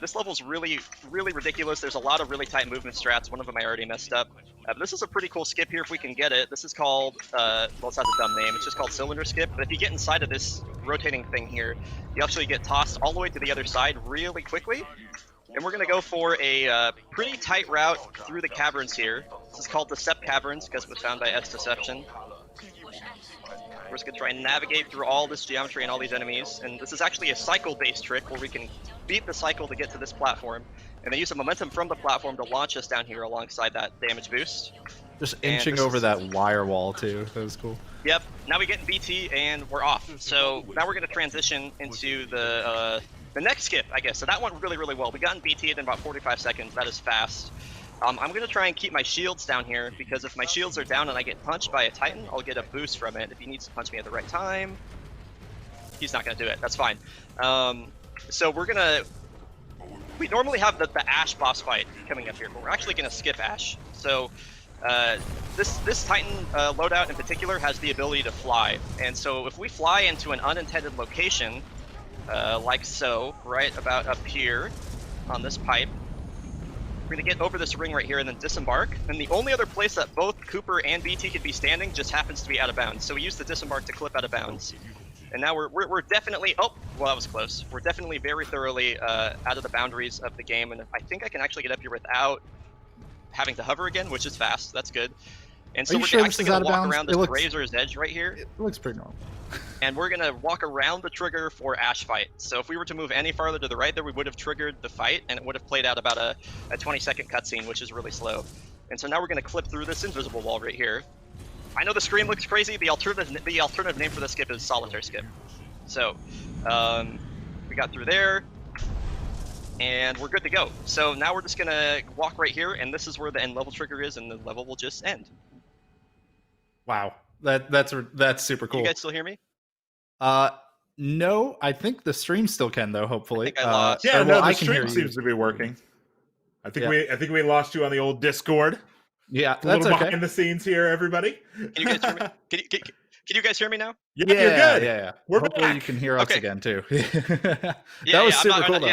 Speaker 3: This level's really ridiculous. There's a lot of really tight movement strats. One of them I already messed up. But this is a pretty cool skip here if we can get it. This is called, well, it has a dumb name. It's just called Cylinder Skip. But if you get inside of this rotating thing here, you actually get tossed all the way to the other side really quickly. And we're going to go for a pretty tight route through the caverns here. This is called the Sept Caverns because it was found by S Deception. We're just going to try and navigate through all this geometry and all these enemies. And this is actually a cycle-based trick where we can beat the cycle to get to this platform. And they use the momentum from the platform to launch us down here alongside that damage boost.
Speaker 2: Just inching over that wire wall, too. That was cool.
Speaker 3: Yep. Now we get BT, and we're off. So now we're going to transition into the next skip, I guess. So that went really well. We got in BT in about 45 seconds. That is fast. I'm going to try and keep my shields down here, because if my shields are down and I get punched by a Titan, I'll get a boost from it. If he needs to punch me at the right time, he's not going to do it. That's fine. So we're going to... We normally have the Ash boss fight coming up here, but we're actually going to skip Ash. So this Titan loadout in particular has the ability to fly. And so if we fly into an unintended location, like so, right about up here on this pipe, we're going to get over this ring right here and then disembark. And the only other place that both Cooper and BT could be standing just happens to be out of bounds. So we use the disembark to clip out of bounds. And now we're definitely... Oh, well, that was close. We're definitely very thoroughly out of the boundaries of the game. And I think I can actually get up here without having to hover again, which is fast. That's good. And so we're actually going to walk around this razor's edge right here.
Speaker 2: It looks pretty normal.
Speaker 3: And we're going to walk around the trigger for Ash Fight. So if we were to move any farther to the right there, we would have triggered the fight, and it would have played out about a 20-second cutscene, which is really slow. And so now we're going to clip through this invisible wall right here. I know the screen looks crazy. The alternative name for this skip is Solitaire Skip. So we got through there, and we're good to go. So now we're just going to walk right here, and this is where the end level trigger is, and the level will just end.
Speaker 2: Wow, that's super cool.
Speaker 3: You guys still hear me?
Speaker 2: No, I think the stream still can though. Hopefully,
Speaker 3: I think I lost.
Speaker 1: Yeah, no, the stream seems to be working. I think we lost you on the old Discord.
Speaker 2: Yeah,
Speaker 1: that's okay. Behind the scenes here, everybody.
Speaker 3: Can you guys hear me? Can you guys hear me now?
Speaker 1: Yeah, you're good.
Speaker 2: Yeah.
Speaker 1: We're
Speaker 2: Hopefully
Speaker 1: back.
Speaker 2: you can hear us again too.
Speaker 3: That
Speaker 2: was super cool.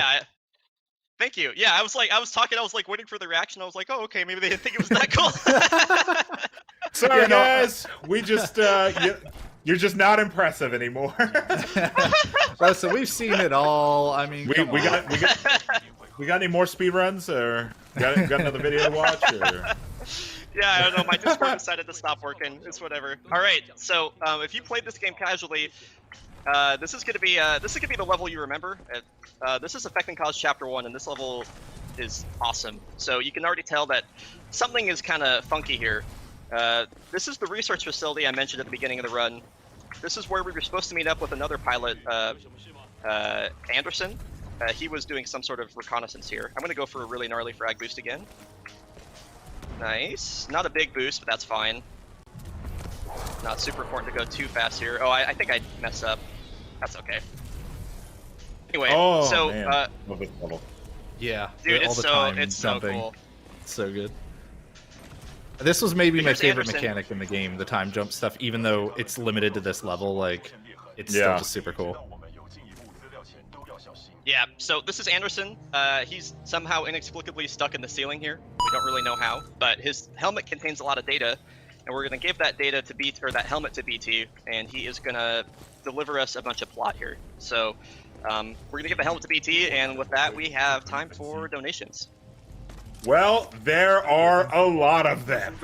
Speaker 3: Thank you. Yeah, I was talking. I was like waiting for the reaction. I was like, oh, okay, maybe they didn't think it was that cool.
Speaker 1: Sorry, guys. We just you're just not impressive anymore.
Speaker 2: So we've seen it all. I mean, we
Speaker 1: got any more speed runs, or got another video to watch? Or?
Speaker 3: Yeah, I don't know. My Discord decided to stop working. It's whatever. All right. So if you played this game casually, this is gonna be the level you remember. This is Affecting Cause Chapter 1, and this level is awesome. So you can already tell that something is kind of funky here. This is the research facility I mentioned at the beginning of the run. This is where we were supposed to meet up with another pilot, Anderson. He was doing some sort of reconnaissance here. I'm going to go for a really gnarly frag boost again. Nice. Not a big boost, but that's fine. Not super important to go too fast here. Oh, I think I messed up. That's okay. Anyway, so...
Speaker 2: yeah,
Speaker 3: dude,
Speaker 2: all
Speaker 3: it's
Speaker 2: the time
Speaker 3: it's so cool.
Speaker 2: It's so good. This was maybe my favorite
Speaker 3: Anderson.
Speaker 2: mechanic in the game, the time jump stuff, even though it's limited to this level, like, it's still just super cool.
Speaker 3: Yeah, so this is Anderson. He's somehow inexplicably stuck in the ceiling here. We don't really know how, but his helmet contains a lot of data, and we're going to give that data to BT, or that helmet to BT, and he is going to deliver us a bunch of plot here. So we're going to give the helmet to BT, and with that, we have time for donations.
Speaker 1: Well, there are a lot of them.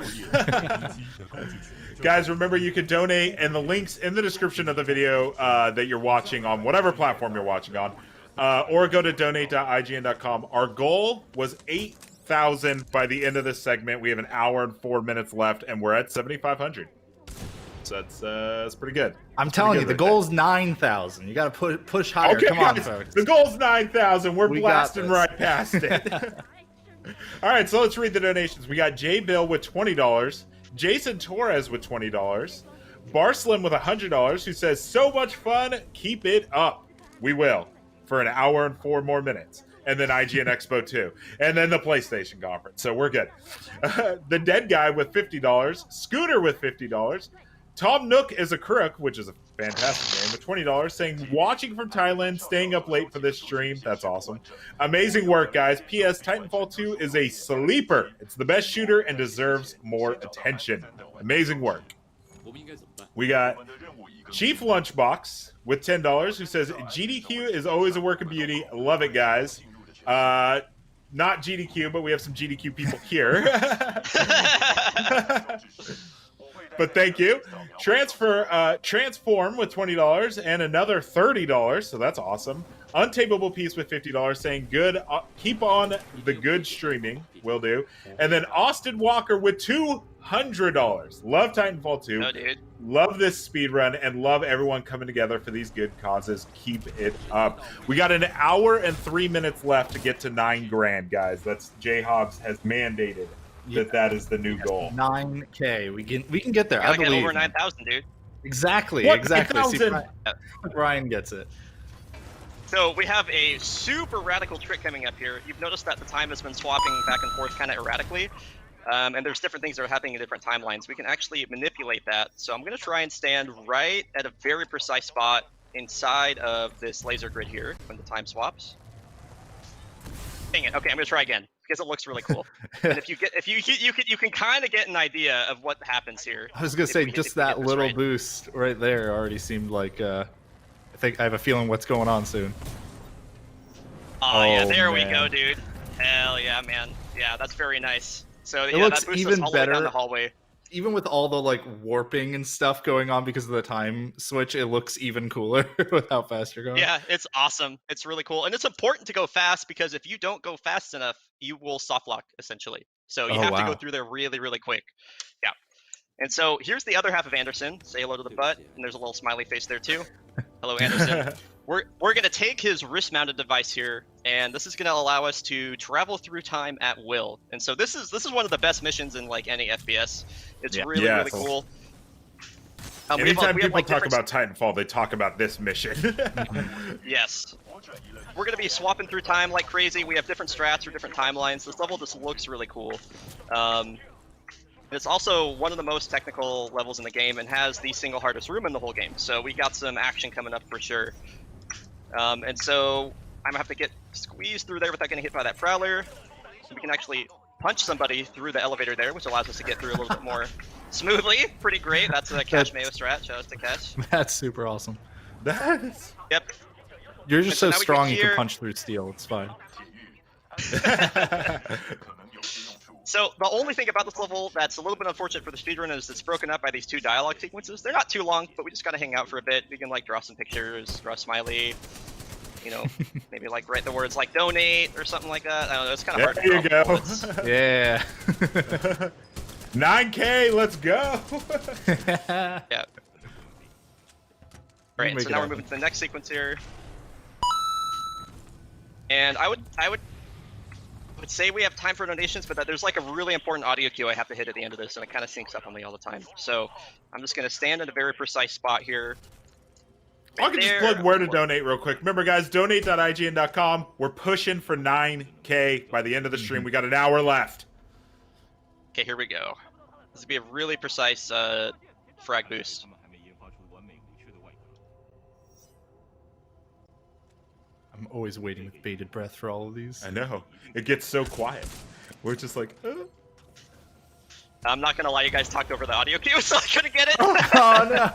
Speaker 1: Guys, remember you can donate, and the link's in the description of the video that you're watching on whatever platform you're watching on, or go to donate.ign.com. Our goal was 8,000 by the end of this segment. We have an hour and 4 minutes left, and we're at 7,500. So that's pretty good.
Speaker 2: I'm telling you, the goal's 9,000. You got to push higher.
Speaker 1: Okay,
Speaker 2: come on,
Speaker 1: guys,
Speaker 2: folks.
Speaker 1: The goal's 9,000. We're blasting right past it. All right, so let's read the donations. We got Jay Bill with $20, Jason Torres with $20, Barslim with $100, who says, "So much fun, keep it up." We will, for an hour and 4 more minutes. And then IGN Expo 2. And then the PlayStation conference. So we're good. The Dead Guy with $50, Scooter with $50, Tom Nook is a crook, which is a fantastic name, with $20, saying, watching from Thailand, staying up late for this stream. That's awesome. Amazing work, guys. P.S. Titanfall 2 is a sleeper. It's the best shooter and deserves more attention. Amazing work. We got Chief Lunchbox with $10, who says, GDQ is always a work of beauty. Love it, guys. Not GDQ, but we have some GDQ people here. But thank you. Transform with $20 and another $30, so that's awesome. Untamable Piece with $50, saying good. Keep on the good streaming. Will do. And then Austin Walker with $200. Love Titanfall 2.
Speaker 3: No, dude.
Speaker 1: Love this speed run and love everyone coming together for these good causes. Keep it up. We got an hour and 3 minutes left to get to $9 grand, guys. That's Jay Hobbs has mandated that is the new goal.
Speaker 2: 9K. We can get there.
Speaker 3: I
Speaker 2: believe.
Speaker 3: Get over 9,000, dude.
Speaker 2: Exactly.
Speaker 1: What?
Speaker 2: Exactly. See, Brian gets it.
Speaker 3: So we have a super radical trick coming up here. You've noticed that the time has been swapping back and forth kind of erratically. And there's different things that are happening in different timelines. We can actually manipulate that. So I'm going to try and stand right at a very precise spot inside of this laser grid here when the time swaps. Dang it. Okay, I'm going to try again because it looks really cool. And if you can kind of get an idea of what happens here.
Speaker 2: I was going to say just that little boost right there already seemed like I have a feeling what's going on soon.
Speaker 3: Oh yeah, there we go, dude. Hell yeah, man. Yeah, that's very nice. So
Speaker 2: it
Speaker 3: yeah,
Speaker 2: looks
Speaker 3: that boost
Speaker 2: even
Speaker 3: us
Speaker 2: better
Speaker 3: down the hallway.
Speaker 2: Even with all the like warping and stuff going on because of the time switch, it looks even cooler with how fast you're going.
Speaker 3: Yeah, it's awesome. It's really cool, and it's important to go fast because if you don't go fast enough, you will soft lock essentially. So you have to go through there really, really quick. Yeah. And so here's the other half of Anderson. Say hello to the butt, and there's a little smiley face there too. Hello, Anderson. We're going to take his wrist-mounted device here, and this is going to allow us to travel through time at will. And so this is one of the best missions in like any FPS. It's really cool.
Speaker 1: Anytime people talk about Titanfall, they talk about this mission.
Speaker 3: Yes. We're going to be swapping through time like crazy. We have different strats or different timelines. This level just looks really cool. It's also one of the most technical levels in the game and has the single hardest room in the whole game. So we got some action coming up for sure. And so I'm going to have to get squeezed through there without getting hit by that Prowler. So we can actually punch somebody through the elevator there, which allows us to get through a little bit more smoothly. Pretty great. That's a Cash Mayo strat. Shout out to Cash.
Speaker 2: That's super awesome.
Speaker 3: Yep.
Speaker 2: You're just so strong you can punch through steel. It's fine.
Speaker 3: So the only thing about this level that's a little bit unfortunate for the speedrun is it's broken up by these two dialogue sequences. They're not too long, but we just gotta hang out for a bit. We can like draw some pictures, draw a smiley, you know, maybe like write the words like donate or something like that. I don't know, it's kind of hard to
Speaker 1: draw. There
Speaker 3: you
Speaker 1: go.
Speaker 2: Yeah.
Speaker 1: 9K, let's go.
Speaker 3: Yeah. Alright, so now we're moving to the next sequence here. And I would say we have time for donations, but that there's like a really important audio cue I have to hit at the end of this, and it kind of syncs up on me all the time. So I'm just going to stand in a very precise spot here.
Speaker 1: I can just plug where to donate real quick. Remember, guys, donate.ign.com. We're pushing for 9K by the end of the stream. We got an hour left.
Speaker 3: Okay, here we go. This will be a really precise frag boost.
Speaker 2: I'm always waiting with bated breath for all of these.
Speaker 1: I know. It gets so quiet. We're just like,
Speaker 3: I'm not going to lie, you guys talked over the audio cue, so I couldn't get it.
Speaker 2: Oh, no.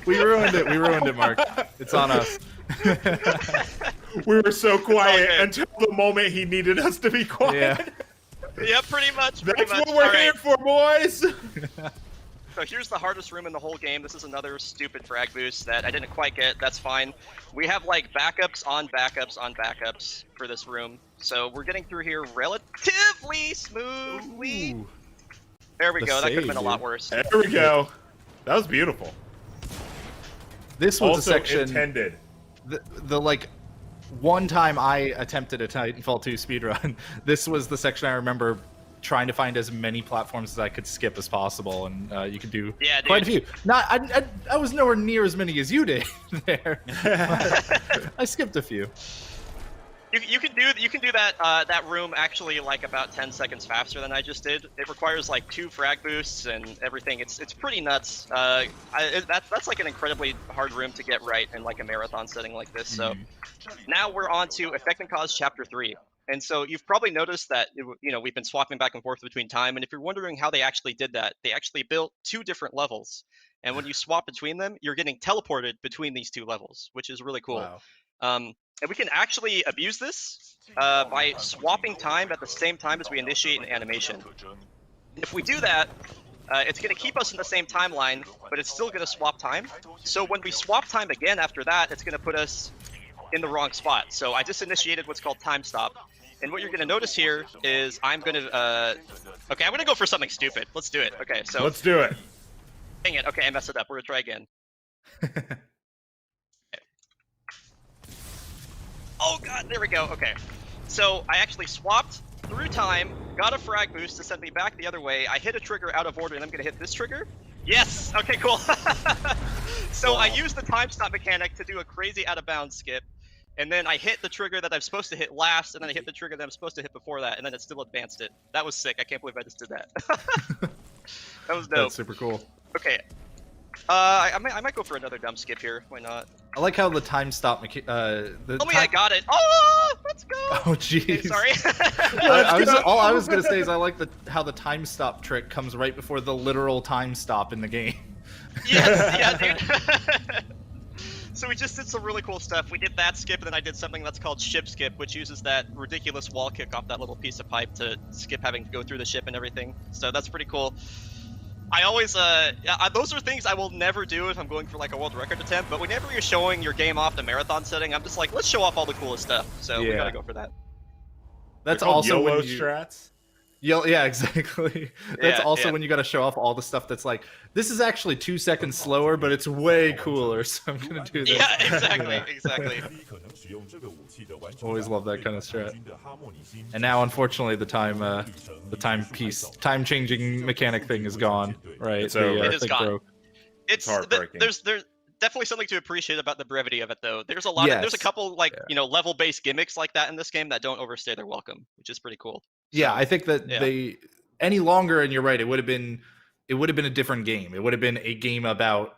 Speaker 2: We ruined it. We ruined it, Mark. It's on us.
Speaker 1: We were so quiet until the moment he needed us to be quiet.
Speaker 3: Yeah, pretty much.
Speaker 1: That's what we're here for, boys.
Speaker 3: So here's the hardest room in the whole game. This is another stupid frag boost that I didn't quite get. That's fine. We have like backups on backups on backups for this room. So we're getting through here relatively smoothly.
Speaker 2: Ooh.
Speaker 3: There we go. That could have been a lot worse.
Speaker 1: There we go. That was beautiful.
Speaker 2: This was
Speaker 1: also
Speaker 2: a section
Speaker 1: intended.
Speaker 2: The like one time I attempted a Titanfall 2 speedrun, this was the section I remember trying to find as many platforms as I could skip as possible, and you could do quite a few. I was nowhere near as many as you did there. I skipped a few.
Speaker 3: You can do that room actually like about 10 seconds faster than I just did. It requires like 2 frag boosts and everything. It's pretty nuts. That's like an incredibly hard room to get right in like a marathon setting like this. So now we're on to Effect and Cause Chapter 3. And so you've probably noticed that we've been swapping back and forth between time. And if you're wondering how they actually did that, they actually built 2 different levels. And when you swap between them, you're getting teleported between these 2 levels, which is really cool.
Speaker 2: Wow.
Speaker 3: And we can actually abuse this by swapping time at the same time as we initiate an animation. If we do that, it's going to keep us in the same timeline, but it's still going to swap time. So when we swap time again after that, it's going to put us in the wrong spot. So I just initiated what's called time stop. And what you're going to notice here is I'm going to... okay, I'm going to go for something stupid. Let's do it. Okay, so...
Speaker 1: Let's do it.
Speaker 3: Dang it. Okay, I messed it up. We're going to try again. Oh god, there we go. Okay. So I actually swapped through time, got a frag boost to send me back the other way. I hit a trigger out of order and I'm gonna hit this trigger. Yes! Okay, cool. So I used the time stop mechanic to do a crazy out of bounds skip. And then I hit the trigger that I'm supposed to hit last, and then I hit the trigger that I'm supposed to hit before that, and then it still advanced it. That was sick. I can't believe I just did that. That was dope.
Speaker 2: That's super cool.
Speaker 3: Okay. I might go for another dumb skip here. Why not?
Speaker 2: I like how the time stop
Speaker 3: I got it. Oh, let's go.
Speaker 2: Oh, jeez.
Speaker 3: Okay, sorry.
Speaker 2: All I was gonna say is I like how the time stop trick comes right before the literal time stop in the game.
Speaker 3: Yes, yeah, dude. So we just did some really cool stuff. We did that skip, and then I did something that's called ship skip, which uses that ridiculous wall kick off that little piece of pipe to skip having to go through the ship and everything. So that's pretty cool. I always, those are things I will never do if I'm going for like a world record attempt, but whenever you're showing your game off the marathon setting, I'm just like, let's show off all the coolest stuff. So we gotta go for that.
Speaker 2: That's also
Speaker 1: YOLO
Speaker 2: when you...
Speaker 1: strats.
Speaker 2: Yeah, exactly. That's also when you gotta show off all the stuff that's like, this is actually 2 seconds slower, but it's way cooler, so I'm gonna do this.
Speaker 3: Yeah, exactly, exactly.
Speaker 2: Always love that kind of strat. And now, unfortunately, the time changing mechanic thing is gone. Right?
Speaker 1: It's over.
Speaker 3: It is gone.
Speaker 2: Broke.
Speaker 3: It's
Speaker 1: heartbreaking.
Speaker 3: There's definitely something to appreciate about the brevity of it, though. There's a lot. There's a couple like level-based gimmicks like that in this game that don't overstay their welcome, which is pretty cool.
Speaker 2: Yeah, I think that they any longer, and you're right, it would have been a different game. It would have been a game about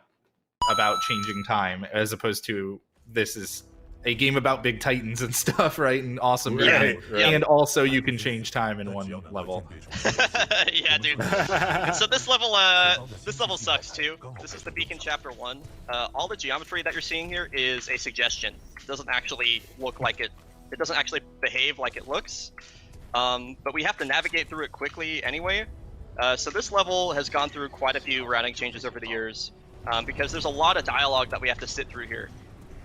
Speaker 2: changing time, as opposed to this is a game about big titans and stuff, right? And awesome
Speaker 1: Right.
Speaker 2: and also you can change time in one level.
Speaker 3: Yeah, dude. And so this level sucks too. This is the Beacon Chapter 1. All the geometry that you're seeing here is a suggestion. It doesn't actually look like it. It doesn't actually behave like it looks. But we have to navigate through it quickly anyway. So this level has gone through quite a few routing changes over the years, because there's a lot of dialogue that we have to sit through here.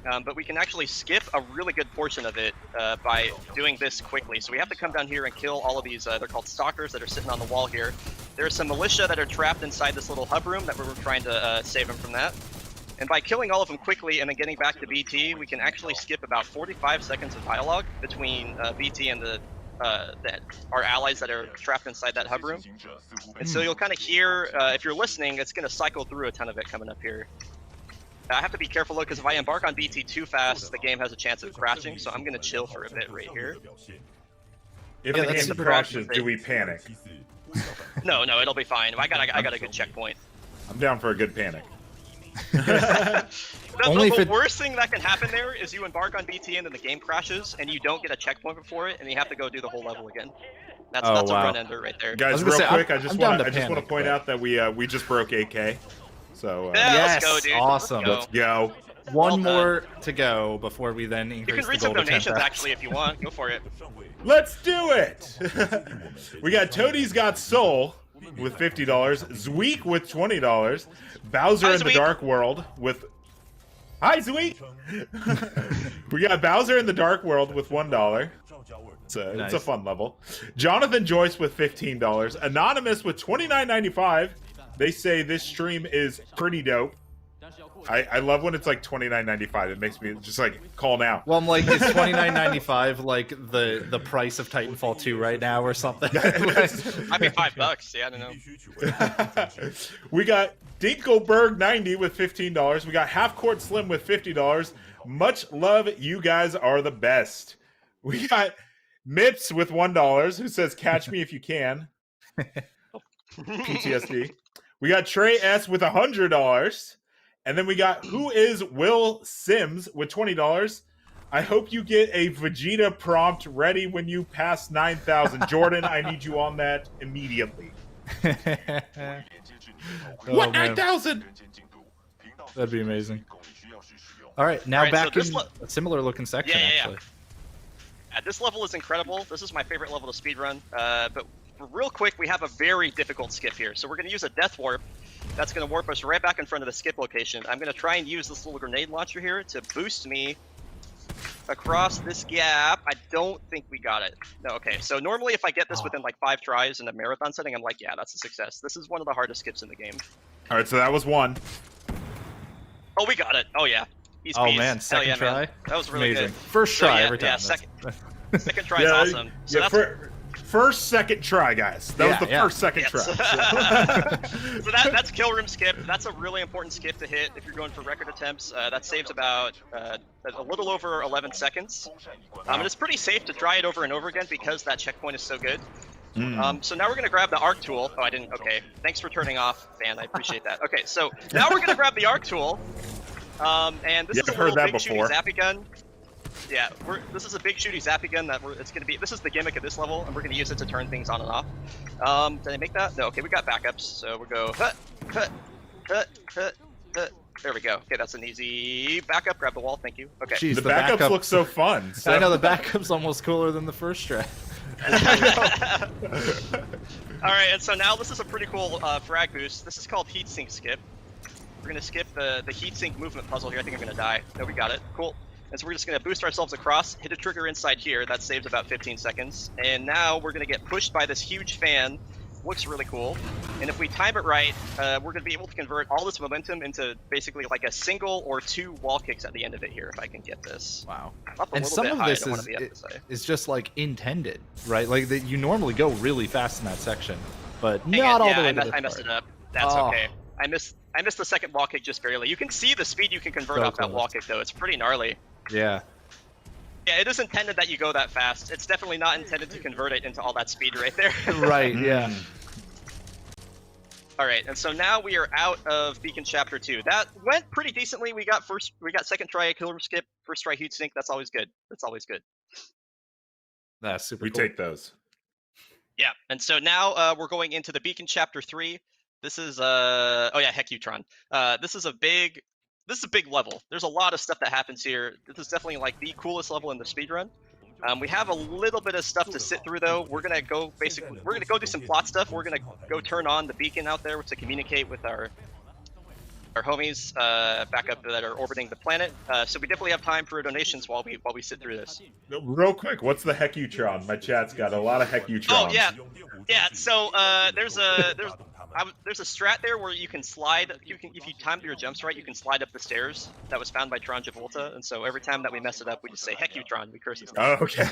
Speaker 3: But we can actually skip a really good portion of it by doing this quickly. So we have to come down here and kill all of these, they're called stalkers that are sitting on the wall here. There's some militia that are trapped inside this little hub room that we're trying to save them from that. And by killing all of them quickly and then getting back to BT, we can actually skip about 45 seconds of dialogue between BT and our allies that are trapped inside that hub room. And so you'll kind of hear, if you're listening, it's going to cycle through a ton of it coming up here. I have to be careful though, because if I embark on BT too fast, the game has a chance of crashing, so I'm going to chill for a bit right here.
Speaker 1: If the game crashes, do we panic?
Speaker 3: No, it'll be fine. I got a good checkpoint.
Speaker 1: I'm down for a good panic.
Speaker 3: The worst thing that can happen there is you embark on BT and then the game crashes and you don't get a checkpoint before it and you have to go do the whole level again. That's a run ender right there.
Speaker 1: Guys, real quick, I just want to point out that we just broke AK. So
Speaker 3: let's go, dude.
Speaker 2: Awesome.
Speaker 1: Let's go.
Speaker 2: One more to go before we then increase the goal.
Speaker 3: You can read some donations actually if you want. Go for it.
Speaker 1: Let's do it. We got Toadie's Got Soul with $50, Zweek with $20, Bowser in the Dark World with... Hi, Zweek! We got Bowser in the Dark World with $1. It's a fun level. Jonathan Joyce with $15, Anonymous with $29.95. They say this stream is pretty dope. I love when it's like $29.95. It makes me just like call now.
Speaker 2: Well, I'm like, is $29.95 like the price of Titanfall 2 right now or something?
Speaker 3: Might be $5. Yeah, I don't know.
Speaker 1: We got Dinkelberg90 with $15. We got Half Court Slim with $50. Much love, you guys are the best. We got Mips with $1 who says, "Catch me if you can." PTSD. We got Trey S with $100, and then we got Who is Will Sims with $20. I hope you get a Vegeta prompt ready when you pass 9,000. Jordan, I need you on that immediately. What 9,000?
Speaker 2: That'd be amazing. All right, now back in a similar looking section. Actually.
Speaker 3: Yeah, this level is incredible. This is my favorite level to speedrun. But real quick, we have a very difficult skip here. So we're going to use a death warp. That's going to warp us right back in front of the skip location. I'm going to try and use this little grenade launcher here to boost me across this gap. I don't think we got it. No, okay. So normally if I get this within like 5 tries in a marathon setting, I'm like, yeah, that's a success. This is one of the hardest skips in the game.
Speaker 1: All right, so that was one.
Speaker 3: Oh, we got it. Oh, yeah.
Speaker 2: Oh, man, second try?
Speaker 3: Man. That was really
Speaker 2: amazing.
Speaker 3: good.
Speaker 2: First try every time.
Speaker 3: Yeah, second try is awesome. So
Speaker 1: first, second try, guys. That was the first, second try.
Speaker 3: So that's kill room skip. That's a really important skip to hit if you're going for record attempts. That saves about a little over 11 seconds. And it's pretty safe to try it over and over again because that checkpoint is so good. So now we're going to grab the arc tool. Oh, I didn't. Okay. Thanks for turning off, fan. I appreciate that. Okay, so now we're going to grab the arc tool. And this is a little big shooty zappy gun. Yeah, this is a big shooty zappy gun this is the gimmick of this level, and we're gonna use it to turn things on and off. Did I make that? No, okay, we got backups, so we'll go there we go. Okay, that's an easy backup. Grab the wall, thank you. Okay.
Speaker 1: Jeez, the backups look so fun. So.
Speaker 2: I know, the backup's almost cooler than the first try.
Speaker 3: Alright, and so now this is a pretty cool frag boost. This is called heatsink skip. We're gonna skip the heatsink movement puzzle here. I think I'm gonna die. No, we got it. Cool. And so we're just going to boost ourselves across, hit a trigger inside here. That saves about 15 seconds. And now we're going to get pushed by this huge fan. Looks really cool. And if we time it right, we're going to be able to convert all this momentum into basically like a single or 2 wall kicks at the end of it here, if I can get this.
Speaker 2: Wow.
Speaker 3: And some of this
Speaker 2: is just like intended, right? Like you normally go really fast in that section, but
Speaker 3: not
Speaker 2: all the way to
Speaker 3: I messed it up. That's okay. I missed the second wall kick just barely. You can see the speed you can convert off that wall kick, though. It's pretty gnarly.
Speaker 2: Yeah.
Speaker 3: Yeah, it is intended that you go that fast. It's definitely not intended to convert it into all that speed right there.
Speaker 2: Right, yeah.
Speaker 3: All right, and so now we are out of Beacon Chapter 2. That went pretty decently. We got second try killer skip, first try heat sink. That's always good. That's always good.
Speaker 2: That's super
Speaker 1: cool. We take those.
Speaker 3: Yeah, and so now we're going into the Beacon Chapter 3. This is Hecutron. This is a big level. There's a lot of stuff that happens here. This is definitely like the coolest level in the speedrun. We have a little bit of stuff to sit through though. We're gonna go do some plot stuff. We're gonna go turn on the beacon out there to communicate with our homies back up that are orbiting the planet. So we definitely have time for donations while we sit through this.
Speaker 1: Real quick, what's the Hecutron? My chat's got a lot of Hecutrons.
Speaker 3: Oh yeah. So there's a strat there where you can slide. If you timed your jumps right, you can slide up the stairs. That was found by Tron Javolta, and so every time that we mess it up, we just say Hecutron. We curse his name.
Speaker 1: Oh, okay.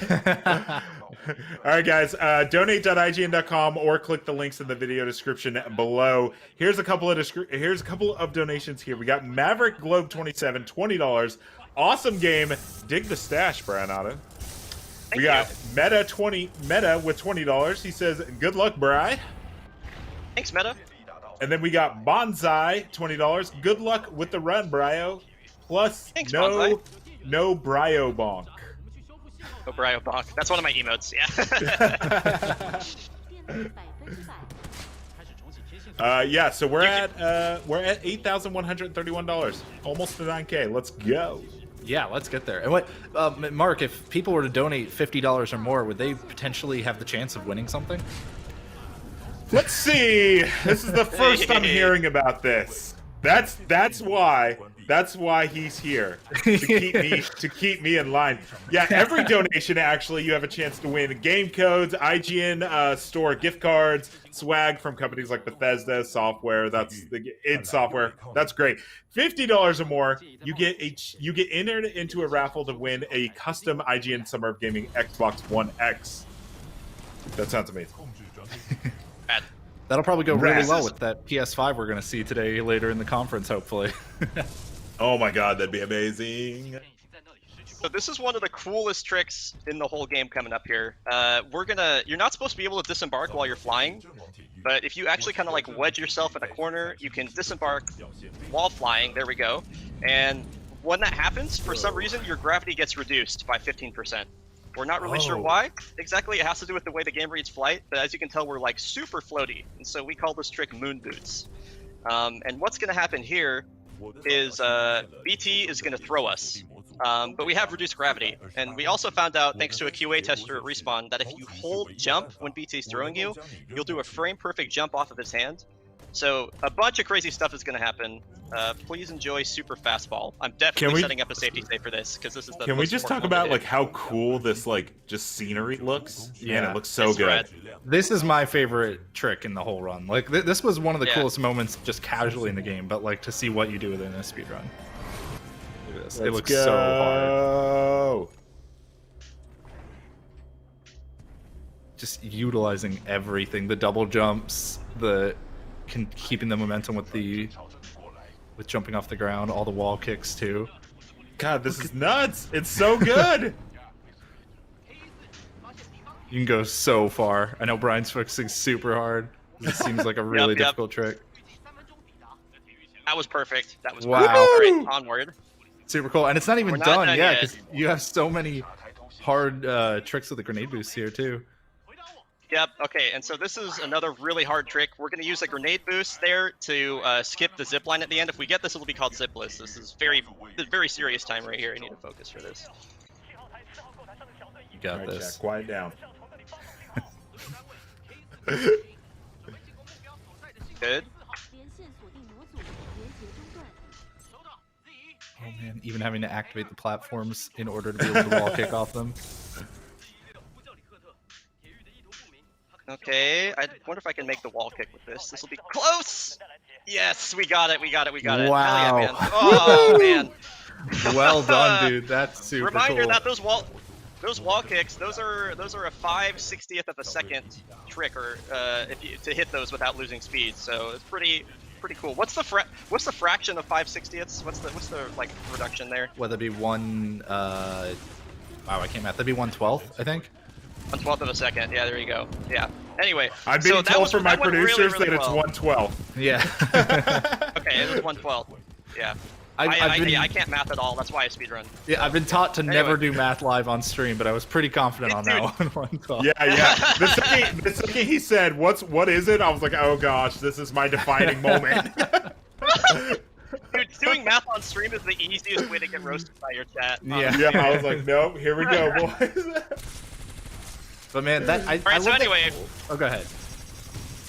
Speaker 1: All right, guys. Donate.ign.com or click the links in the video description below. Here's a couple of donations here. We got Maverick Globe 27, $20. Awesome game. Dig the stash, Bryonato. We got Meta with $20. He says, "Good luck, Bry."
Speaker 3: Thanks, Meta.
Speaker 1: And then we got Bonsai, $20. Good luck with the run, Bryo. Plus,
Speaker 3: thanks,
Speaker 1: no Bryo bonk.
Speaker 3: No Bryo bonk. That's one of my emotes. Yeah.
Speaker 1: Yeah. So we're at $8,131, almost to 9K. Let's go.
Speaker 2: Yeah, let's get there. And what, Mark? If people were to donate $50 or more, would they potentially have the chance of winning something?
Speaker 1: Let's see. This is the first I'm hearing about this. That's why he's here, to keep me in line. Yeah, every donation actually you have a chance to win game codes, IGN store gift cards, swag from companies like Bethesda Software. That's the id Software. That's great. $50 or more, you get entered into a raffle to win a custom IGN Summer of Gaming Xbox One X. That sounds amazing.
Speaker 2: That'll probably go really well with that PS5 we're going to see today later in the conference, hopefully.
Speaker 1: Oh my god, that'd be amazing.
Speaker 3: So this is one of the coolest tricks in the whole game coming up here. You're not supposed to be able to disembark while you're flying, but if you actually kind of like wedge yourself in a corner, you can disembark while flying. There we go. And when that happens, for some reason, your gravity gets reduced by 15%. We're not really sure why exactly. It has to do with the way the game reads flight, but as you can tell, we're like super floaty, and so we call this trick moon boots. And what's going to happen here is BT is going to throw us, but we have reduced gravity, and we also found out, thanks to a QA tester at Respawn, that if you hold jump when BT is throwing you, you'll do a frame-perfect jump off of his hand. So a bunch of crazy stuff is going to happen. Please enjoy super fastball. I'm definitely setting up a safety save for this because this is the.
Speaker 1: Can we just talk about like how cool this like just scenery looks? Yeah, it looks so good.
Speaker 3: Red.
Speaker 2: This is my favorite trick in the whole run. Like this was one of the coolest moments just casually in the game, but like to see what you do with it in a speed run. Look at this. It looks so hard. Just utilizing everything, the double jumps, keeping the momentum with jumping off the ground, all the wall kicks too.
Speaker 1: God, this is nuts! It's so good.
Speaker 2: You can go so far. I know Brian's focusing super hard. This seems like a really difficult trick.
Speaker 3: That was perfect. That was
Speaker 2: wow.
Speaker 3: Perfect. All right, onward.
Speaker 2: Super cool, and it's not even done. Yeah, because you have so many hard tricks with the grenade boost here too.
Speaker 3: Yep, okay, and so this is another really hard trick. We're going to use a grenade boost there to skip the zip line at the end. If we get this, it'll be called zipless. This is very serious time right here. I need to focus for this.
Speaker 2: You got this.
Speaker 1: Jack, quiet down.
Speaker 3: Good.
Speaker 2: Oh man, even having to activate the platforms in order to be able to wall kick off them.
Speaker 3: Okay, I wonder if I can make the wall kick with this. This will be close! Yes, we got it, we got it.
Speaker 2: Wow.
Speaker 3: Hell yeah, man. Oh, man.
Speaker 2: Well done, dude. That's super
Speaker 3: Reminder
Speaker 2: cool.
Speaker 3: that those wall kicks, those are a 5/60th of a second trick, or to hit those without losing speed. So it's pretty cool. What's the fraction of 5/60ths? What's the like reduction there?
Speaker 2: Whether it be one wow, I can't math. That'd be 1/12, I think.
Speaker 3: 1/12 of a second. Yeah, there you go. Yeah. Anyway,
Speaker 1: I'm being told from my producers that it's 1/12.
Speaker 2: Yeah.
Speaker 3: Okay, it was 1/12. Yeah. I can't math at all. That's why I speedrun.
Speaker 2: Yeah, I've been taught to never do math live on stream, but I was pretty confident on that one. 1/12.
Speaker 1: Yeah. The second he said, "What is it?" I was like, "Oh gosh, this is my defining moment."
Speaker 3: Dude, doing math on stream is the easiest way to get roasted by your chat.
Speaker 2: Yeah.
Speaker 1: I was like, "Nope, here we go, boys."
Speaker 2: But man,
Speaker 3: anyway.
Speaker 2: Oh, go ahead.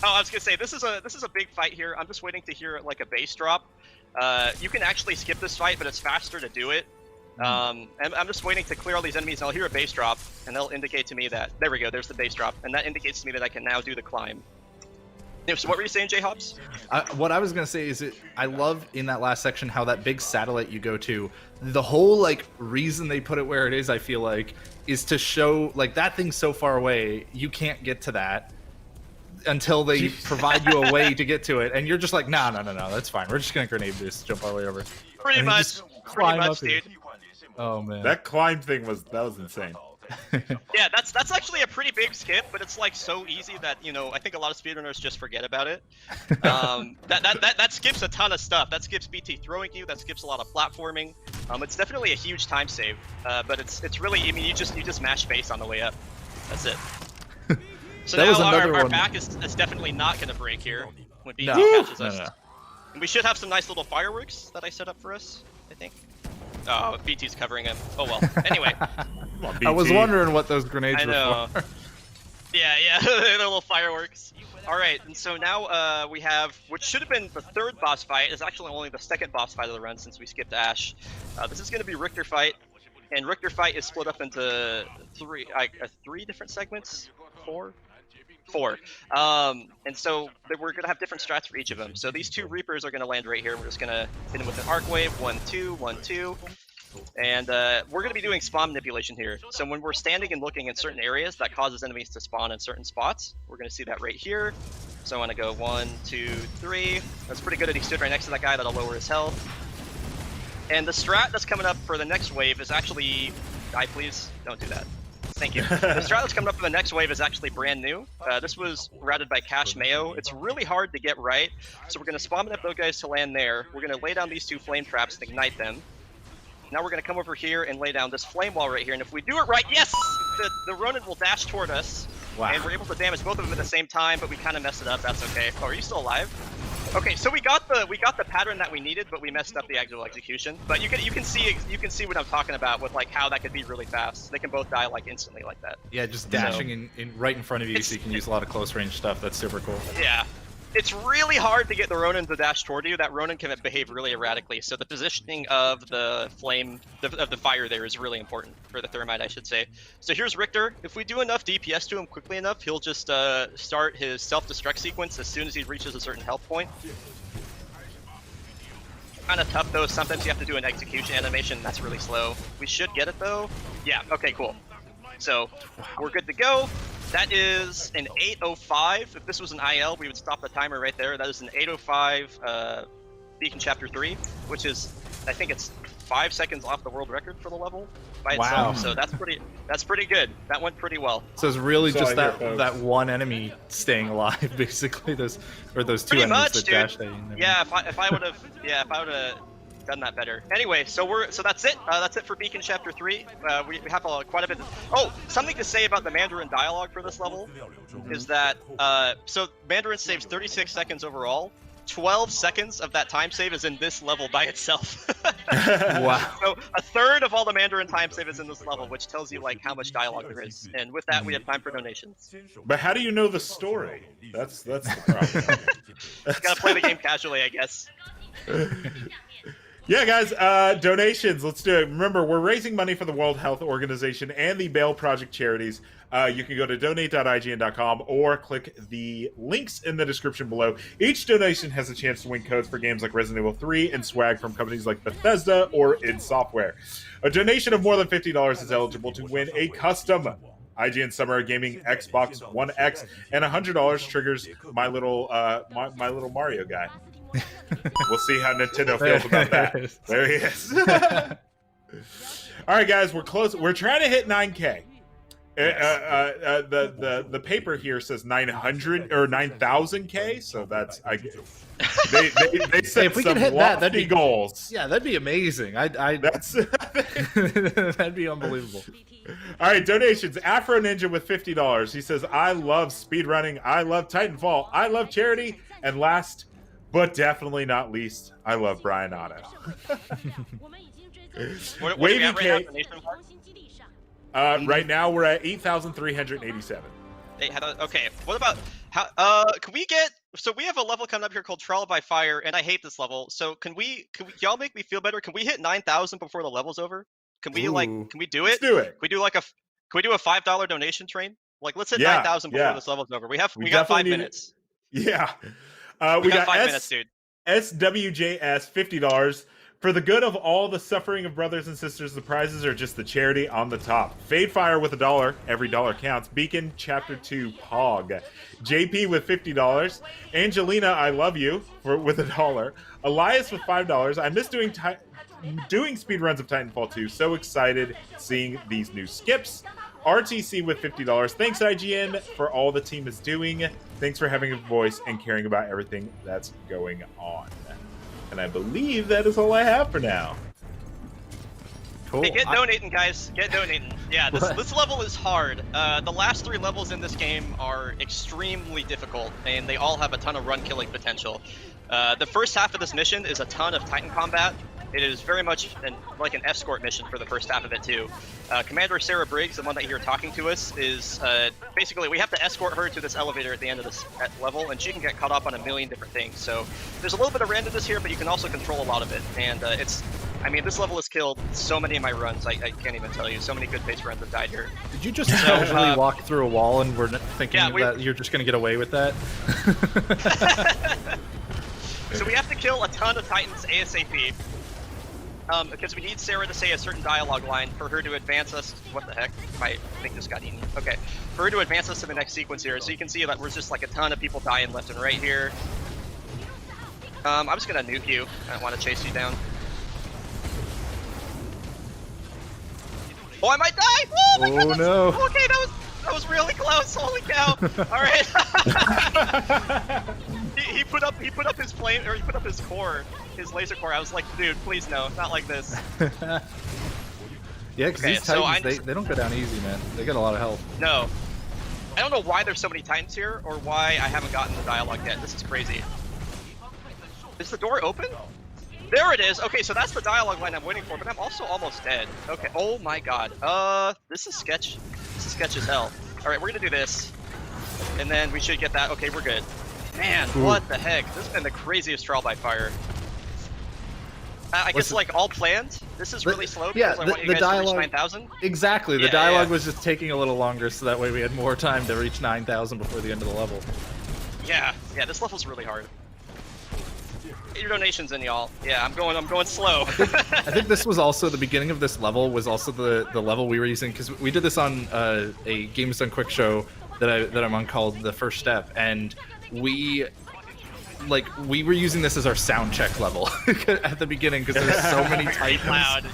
Speaker 3: Oh, I was gonna say this is a big fight here. I'm just waiting to hear like a base drop. You can actually skip this fight, but it's faster to do it. And I'm just waiting to clear all these enemies, and I'll hear a base drop, and they'll indicate to me that there we go. There's the base drop, and that indicates to me that I can now do the climb. So what were you saying, J-Hops?
Speaker 2: What I was gonna say is I love in that last section how that big satellite you go to, the whole like reason they put it where it is, I feel like, is to show like that thing's so far away you can't get to that until they provide you a way to get to it, and you're just like, no, that's fine. We're just gonna grenade boost, jump all the way over.
Speaker 3: Pretty much, dude.
Speaker 2: Oh man,
Speaker 1: that climb thing was insane.
Speaker 3: Yeah, that's actually a pretty big skip, but it's like so easy that I think a lot of speedrunners just forget about it. That skips a ton of stuff. That skips BT throwing you. That skips a lot of platforming. It's definitely a huge time save, but it's really, I mean, you just mash space on the way up. That's it. So now our back is definitely not going to break here when BT catches us. No. And we should have some nice little fireworks that I set up for us, I think. Oh, BT's covering him. Oh well. Anyway.
Speaker 1: On,
Speaker 2: I was wondering what those grenades
Speaker 3: were
Speaker 2: for.
Speaker 3: Yeah, they're little fireworks. All right, and so now we have, which should have been the third boss fight, is actually only the second boss fight of the run since we skipped Ash. This is going to be Richter Fight, and Richter Fight is split up into three different segments, four. And so we're going to have different strats for each of them. So these two Reapers are going to land right here. We're just going to hit them with an arc wave, 1-2, 1-2. And we're going to be doing spawn manipulation here. So when we're standing and looking in certain areas, that causes enemies to spawn in certain spots. We're going to see that right here. So I want to go 1, 2, 3. That's pretty good that he stood right next to that guy. That'll lower his health. And the strat that's coming up for the next wave is actually... Die, please. Don't do that. Thank you. The strat that's coming up for the next wave is actually brand new. This was routed by Cash Mayo. It's really hard to get right, so we're going to spawn up those guys to land there. We're going to lay down these 2 flame traps and ignite them. Now we're going to come over here and lay down this flame wall right here, and if we do it right, yes! The Ronin will dash toward us, and we're able to damage both of them at the same time, but we kind of messed it up. That's okay. Oh, are you still alive? Okay, so we got the pattern that we needed, but we messed up the actual execution. But you can see what I'm talking about with like how that could be really fast. They can both die like instantly like that.
Speaker 2: Yeah, just dashing right in front of you, so you can use a lot of close range stuff. That's super cool.
Speaker 3: Yeah, it's really hard to get the Ronin to dash toward you. That Ronin can behave really erratically. So the positioning of the flame, of the fire there is really important for the Thermite, I should say. So here's Richter. If we do enough DPS to him quickly enough, he'll just start his self-destruct sequence as soon as he reaches a certain health point. Kind of tough though. Sometimes you have to do an execution animation. That's really slow. We should get it though. Yeah. Okay. Cool. So we're good to go. That is an 8:05. If this was an IL, we would stop the timer right there. That is an 8:05 Beacon Chapter 3, which is, I think it's 5 seconds off the world record for the level by itself. So that's pretty good. That went pretty well.
Speaker 2: So it's really just that one enemy staying alive, basically. Those 2
Speaker 3: pretty
Speaker 2: enemies
Speaker 3: much,
Speaker 2: that
Speaker 3: dude.
Speaker 2: dash.
Speaker 3: Yeah, if I would have done that better. Anyway, so that's it. That's it for Beacon Chapter 3. We have quite a bit. Oh, something to say about the Mandarin dialogue for this level is that so Mandarin saves 36 seconds overall. 12 seconds of that time save is in this level by itself.
Speaker 2: Wow.
Speaker 3: So a third of all the Mandarin time save is in this level, which tells you like how much dialogue there is. And with that, we have time for donations.
Speaker 1: But how do you know the story? That's the problem.
Speaker 3: Just gotta play the game casually, I guess.
Speaker 1: Yeah, guys, donations. Let's do it. Remember, we're raising money for the World Health Organization and the Bail Project charities. You can go to donate.ign.com or click the links in the description below. Each donation has a chance to win codes for games like Resident Evil 3 and swag from companies like Bethesda or id Software. A donation of more than $50 is eligible to win a custom IGN Summer of Gaming Xbox One X, and $100 triggers my little Mario guy. We'll see how Nintendo feels about that. There he is. All right, guys, we're close. We're trying to hit 9K. The paper here says 900 or 9,000K, so that's they set
Speaker 2: if we
Speaker 1: some
Speaker 2: could hit that, that'd be goals. Yeah, that'd be amazing. That's that'd be unbelievable.
Speaker 1: All right, donations. Afro Ninja with $50. He says, "I love speedrunning. I love Titanfall. I love charity, and last but definitely not least, I love Bryonato."
Speaker 3: What are we at right now?
Speaker 1: Right now we're at 8,387.
Speaker 3: Okay, what about how? Can we get? So we have a level coming up here called Trial by Fire, and I hate this level. So can y'all make me feel better? Can we hit 9,000 before the level's over? Can we can we do it?
Speaker 1: Let's do it.
Speaker 3: Can we do can we do a $5 donation train? Like, let's hit 9,000 before this level's over. We got 5 minutes.
Speaker 1: Yeah.
Speaker 3: We got 5 minutes, dude.
Speaker 1: SWJS, $50. For the good of all the suffering of brothers and sisters, the prizes are just the charity on the top. Fade Fire with $1. Every dollar counts. Beacon Chapter 2 Pog. JP with $50. Angelina, I love you with $1. Elias with $5. I miss doing speedruns of Titanfall 2. So excited seeing these new skips. RTC with $50. Thanks, IGN, for all the team is doing. Thanks for having a voice and caring about everything that's going on. And I believe that is all I have for now.
Speaker 2: Cool.
Speaker 3: Hey, get donating, guys. Get donating. Yeah, this level is hard. The last 3 levels in this game are extremely difficult, and they all have a ton of run-killing potential. The first half of this mission is a ton of Titan combat. It is very much like an escort mission for the first half of it, too. Commander Sarah Briggs, the one that you're talking to us, is basically we have to escort her to this elevator at the end of this level, and she can get caught up on a million different things. So there's a little bit of randomness here, but you can also control a lot of it. And I mean, this level has killed so many of my runs, I can't even tell you. So many good pace runs have died here.
Speaker 2: Did you just casually walk through a wall and we're thinking that you're just going to get away with that?
Speaker 3: So we have to kill a ton of Titans ASAP. Because we need Sarah to say a certain dialogue line for her to advance us. What the heck? My thing just got eaten. Okay. For her to advance us to the next sequence here. So you can see that we're just like a ton of people dying left and right here. I'm just going to nuke you. I don't want to chase you down. Oh, I might die! Oh my goodness!
Speaker 2: No.
Speaker 3: Okay, that was really close. Holy cow! All right. he put up his flame, or he put up his core, his laser core. I was like, dude, please no, not like this.
Speaker 2: Yeah, because these Titans, they don't go down easy, man. They get a lot of health.
Speaker 3: No. I don't know why there's so many Titans here, or why I haven't gotten the dialogue yet. This is crazy. Is the door open? There it is. Okay, so that's the dialogue line I'm waiting for, but I'm also almost dead. Okay. Oh my god. This is sketch. This is sketch as hell. All right, we're gonna do this, and then we should get that. Okay, we're good. Man, what the heck? This has been the craziest trial by fire. I guess like all planned. This is really slow because I want you guys to reach 9,000.
Speaker 2: Exactly. The dialogue was just taking a little longer, so that way we had more time to reach 9,000 before the end of the level.
Speaker 3: Yeah. This level's really hard. Get your donations in, y'all. Yeah, I'm going slow.
Speaker 2: I think this was also the beginning of this level. Was also the level we were using, because we did this on a Games Done Quick show that I'm on called The First Step, and we were using this as our sound check level at the beginning, because there's so many Titans.
Speaker 3: Loud.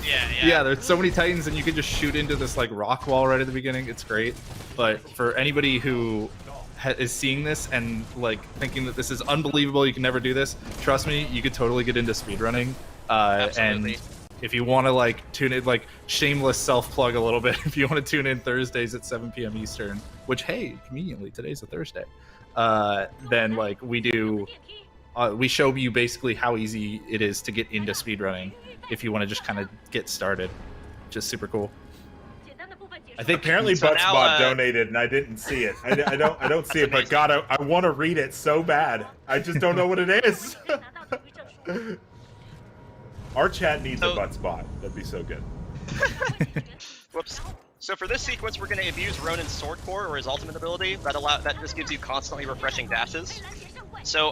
Speaker 2: Yeah, there's so many Titans, and you can just shoot into this like rock wall right at the beginning. It's great. But for anybody who is seeing this and like thinking that this is unbelievable, you can never do this, trust me, you could totally get into speedrunning.
Speaker 3: Absolutely.
Speaker 2: And if you want to like tune in, like shameless self-plug a little bit, if you want to tune in Thursdays at 7 p.m. Eastern, which, hey, conveniently today's a Thursday, then like we do, we show you basically how easy it is to get into speedrunning if you want to just kind of get started. Just super cool.
Speaker 1: I think apparently Buttspot donated and I didn't see it. I don't see it, but God, I want to read it so bad. I just don't know what it is. Our chat needs a Buttspot. That'd be so good.
Speaker 3: Whoops. So for this sequence, we're going to abuse Ronin's sword core, or his ultimate ability that just gives you constantly refreshing dashes. So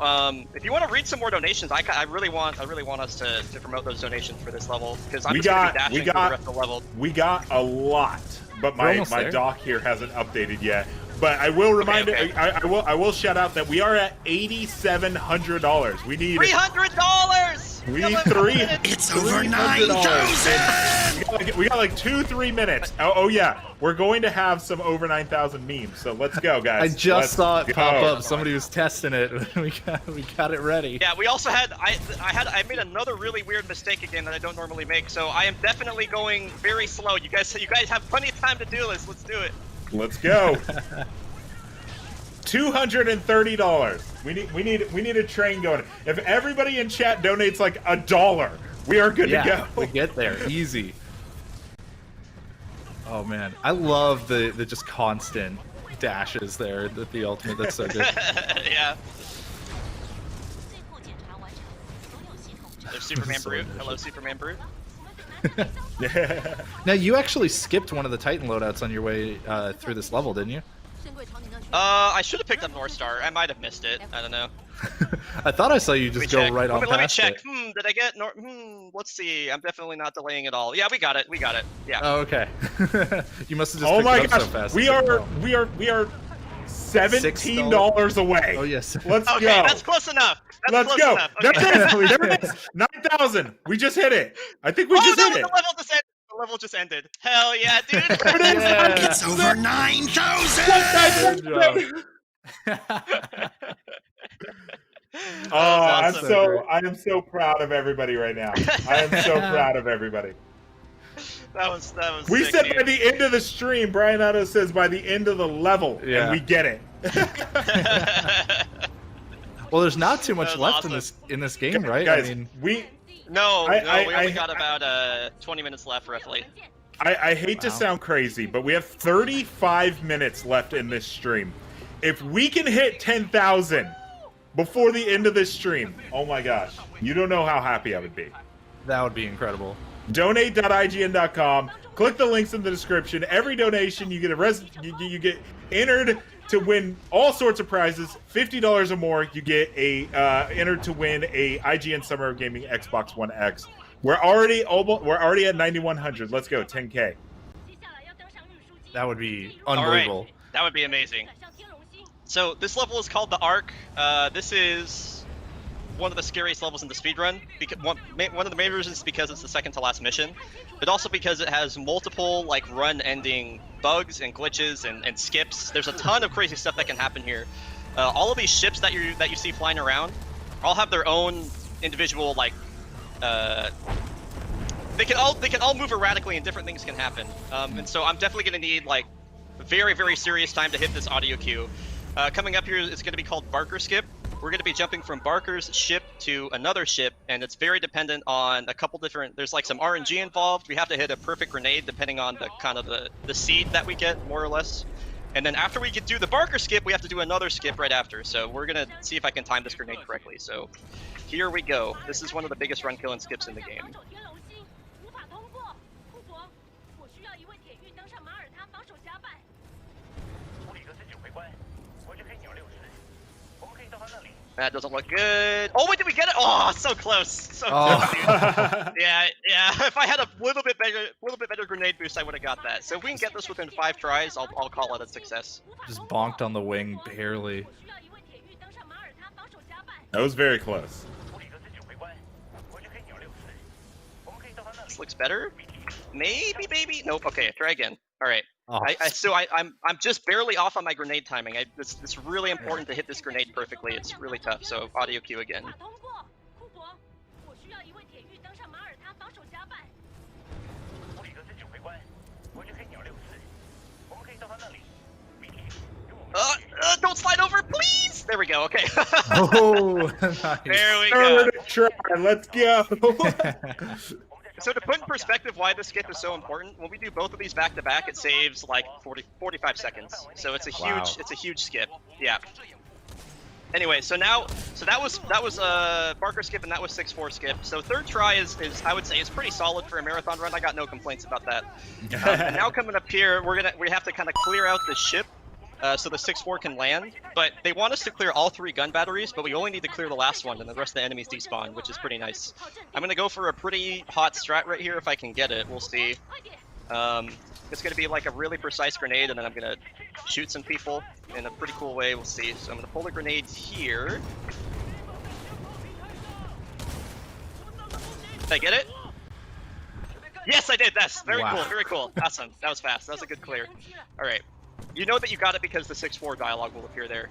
Speaker 3: if you want to read some more donations, I really want us to promote those donations for this level, because I'm just going to be dashing for the rest of the level.
Speaker 1: We got a lot, but my doc here hasn't updated yet. But I will remind I will shout out that we are at $8,700. We need
Speaker 3: $300.
Speaker 1: We need $300.
Speaker 4: It's over 9,000.
Speaker 1: We got like 2-3 minutes. Oh yeah, we're going to have some over 9,000 memes. So let's go, guys.
Speaker 2: I just saw it pop up. Somebody was testing it. we got it ready.
Speaker 3: Yeah, we also had I made another really weird mistake again that I don't normally make. So I am definitely going very slow. You guys have plenty of time to do this. Let's do it.
Speaker 1: Let's go. $230. We need a train going. If everybody in chat donates like $1, we are good to go.
Speaker 2: We get there easy. Oh man, I love the just constant dashes there. The ultimate, that's so good.
Speaker 3: Yeah. There's Superman Brute. Hello, Superman Brute.
Speaker 1: Yeah.
Speaker 2: Now you actually skipped one of the Titan loadouts on your way through this level, didn't you?
Speaker 3: I should have picked up North Star. I might have missed it. I don't know.
Speaker 2: I thought I saw you just go right on past it.
Speaker 3: Let me check. Did I get let's see. I'm definitely not delaying at all. Yeah, we got it. Yeah.
Speaker 2: Oh, okay. You must have just picked it up so fast.
Speaker 1: We are $17 away.
Speaker 2: Oh yes.
Speaker 1: Let's go.
Speaker 3: Okay, that's close enough.
Speaker 1: Let's go.
Speaker 3: Okay.
Speaker 1: There it is. 9,000. We just hit it. I think we just hit it.
Speaker 3: The level just ended. Hell yeah, dude.
Speaker 1: There it is.
Speaker 2: Yeah.
Speaker 4: It's over 9,000.
Speaker 1: I am so proud of everybody right now. I am so proud of everybody.
Speaker 3: That was
Speaker 1: We
Speaker 3: sick,
Speaker 1: said
Speaker 3: dude.
Speaker 1: by the end of the stream, Bryonato says by the end of the level, and we get it.
Speaker 2: Well, there's not too much left in this game, right?
Speaker 1: Guys,
Speaker 2: I mean,
Speaker 3: we only got about 20 minutes left, roughly.
Speaker 1: I hate to sound crazy, but we have 35 minutes left in this stream. If we can hit 10,000 before the end of this stream, oh my gosh, you don't know how happy I would be.
Speaker 2: that would be incredible.
Speaker 1: Donate.ign.com. Click the links in the description. Every donation, you get you get entered to win all sorts of prizes. $50 or more, you get entered to win a IGN Summer of Gaming Xbox One X. We're already at 9,100. Let's go, 10K.
Speaker 2: That would be unbelievable.
Speaker 3: All right. That would be amazing. So this level is called the Arc. This is one of the scariest levels in the speedrun. Because one of the main reasons is because it's the second to last mission, but also because it has multiple like run-ending bugs and glitches and skips. There's a ton of crazy stuff that can happen here. All of these ships that you see flying around all have their own individual like they can all move erratically and different things can happen. And so I'm definitely gonna need like very, very serious time to hit this audio cue. Coming up here is gonna be called Barker Skip. We're gonna be jumping from Barker's ship to another ship, and it's very dependent on a couple different, there's like some RNG involved. We have to hit a perfect grenade depending on the kind of the seed that we get, more or less. And then after we do the Barker Skip, we have to do another skip right after. So we're gonna see if I can time this grenade correctly. So here we go. This is one of the biggest run killing skips in the game. That doesn't look good. Oh wait, did we get it? Oh, so close, so close, dude. Yeah. If I had a little bit better grenade boost, I would have got that. So if we can get this within 5 tries, I'll call it a success.
Speaker 2: Just bonked on the wing, barely.
Speaker 1: That was very close.
Speaker 3: This looks better. Maybe. Nope. Okay, try again. All right.
Speaker 2: Oh.
Speaker 3: I'm just barely off on my grenade timing. It's really important to hit this grenade perfectly. It's really tough. So audio cue again. Don't slide over, please. There we go. Okay.
Speaker 2: Oh, nice.
Speaker 3: There we go.
Speaker 1: Try. Let's go.
Speaker 3: So to put in perspective why this skip is so important, when we do both of these back to back, it saves like 45 seconds. So it's a huge skip. Yeah. Anyway, so that was Barker skip and that was 6-4 skip. So third try is I would say is pretty solid for a marathon run. I got no complaints about that. And now coming up here, we have to kind of clear out the ship. So the 6-4 can land, but they want us to clear all 3 gun batteries, but we only need to clear the last one, and the rest of the enemies despawn, which is pretty nice. I'm gonna go for a pretty hot strat right here if I can get it. We'll see. It's gonna be like a really precise grenade, and then I'm gonna shoot some people in a pretty cool way. We'll see. So I'm gonna pull the grenades here. Did I get it? Yes, I did. That's very cool. Very cool. Awesome. That was fast. That was a good clear. All right. You know that you got it because the 6-4 dialogue will appear there.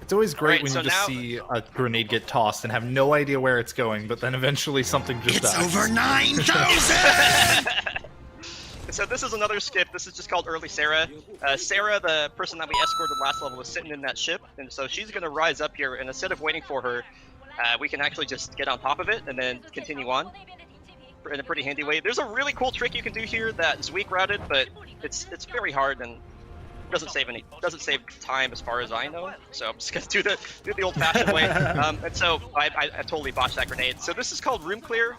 Speaker 2: It's always great when you just see a grenade get tossed and have no idea where it's going, but then eventually something just dies.
Speaker 4: It's over 9,000!
Speaker 3: So this is another skip. This is just called Early Sarah. Sarah, the person that we escorted last level, was sitting in that ship, and so she's going to rise up here, and instead of waiting for her, we can actually just get on top of it and then continue on in a pretty handy way. There's a really cool trick you can do here that's weak routed, but it's very hard and doesn't save time as far as I know. So I'm just gonna do the old-fashioned way. And so I totally botched that grenade. So this is called room clear.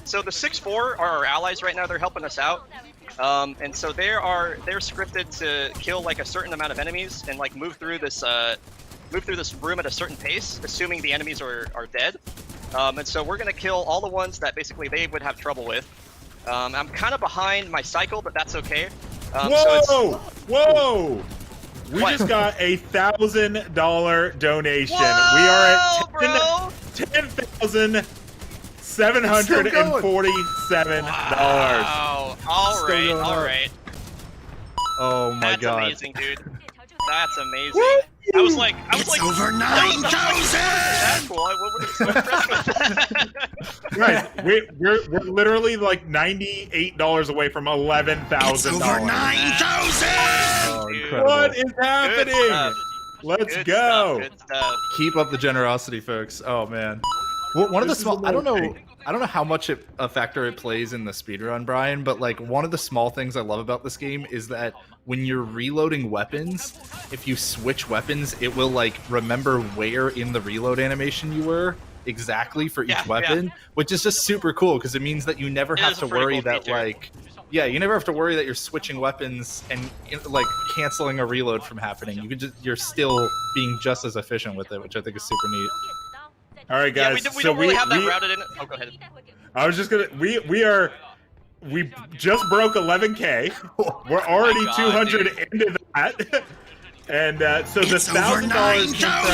Speaker 3: So the 6-4 are our allies right now. They're helping us out. And so they're scripted to kill like a certain amount of enemies and like move through this room at a certain pace, assuming the enemies are dead. And so we're gonna kill all the ones that basically they would have trouble with. I'm kind of behind my cycle, but that's okay.
Speaker 1: Whoa! We just got $1,000 donation.
Speaker 3: Whoa,
Speaker 1: we are at $10,747.
Speaker 3: Wow! All right.
Speaker 2: Oh my god!
Speaker 3: That's amazing, dude. That's amazing. I was like,
Speaker 4: it's over 9,000!
Speaker 3: That's cool. I wasn't so impressed with that.
Speaker 1: Guys, we're literally like $98 away from $11,000.
Speaker 4: It's over 9,000!
Speaker 2: Oh, incredible.
Speaker 1: What is happening? Let's go.
Speaker 3: Good stuff.
Speaker 2: Keep up the generosity, folks. Oh man. Well, one of the small, I don't know how much a factor it plays in the speedrun, Brian, but like one of the small things I love about this game is that when you're reloading weapons, if you switch weapons, it will like remember where in the reload animation you were exactly for each weapon, which is just super cool because it means that you never have to worry that you never have to worry that you're switching weapons and like canceling a reload from happening. You're still being just as efficient with it, which I think is super neat.
Speaker 1: All right, guys.
Speaker 3: We don't really have that routed in it. Oh, go ahead.
Speaker 1: I was just gonna. We just broke 11K. We're already 200 into that. And so the
Speaker 4: It's over
Speaker 1: $1,000 came from.
Speaker 4: 9,000!
Speaker 1: Hold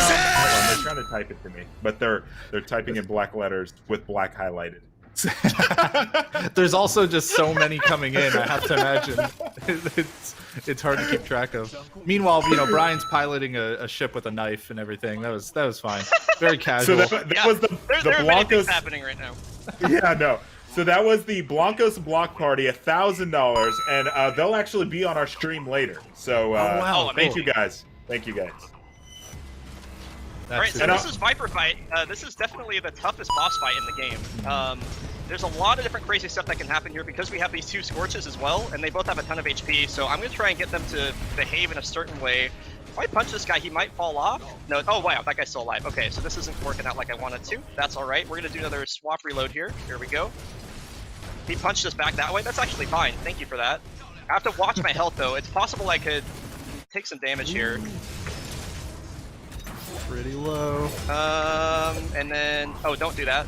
Speaker 1: on, they're trying to type it to me, but they're typing in black letters with black highlighted.
Speaker 2: There's also just so many coming in. I have to imagine it's hard to keep track of. Meanwhile, Brian's piloting a ship with a knife and everything. That was fine. Very casual.
Speaker 1: So that was the
Speaker 3: there are many
Speaker 1: Blancos
Speaker 3: things happening right now.
Speaker 1: Yeah, no. So that was the Blancos Block Party, $1,000, and they'll actually be on our stream later. So
Speaker 2: wow,
Speaker 1: thank
Speaker 3: cool.
Speaker 1: you guys. Thank you guys.
Speaker 3: All right, so this is Viper Fight. This is definitely the toughest boss fight in the game. There's a lot of different crazy stuff that can happen here because we have these two Scorches as well, and they both have a ton of HP, so I'm going to try and get them to behave in a certain way. If I punch this guy, he might fall off. No, oh wow, that guy's still alive. Okay, so this isn't working out like I wanted to. That's all right. We're going to do another swap reload here. Here we go. He punched us back that way. That's actually fine. Thank you for that. I have to watch my health, though. It's possible I could take some damage here.
Speaker 2: Pretty low.
Speaker 3: And then... Oh, don't do that.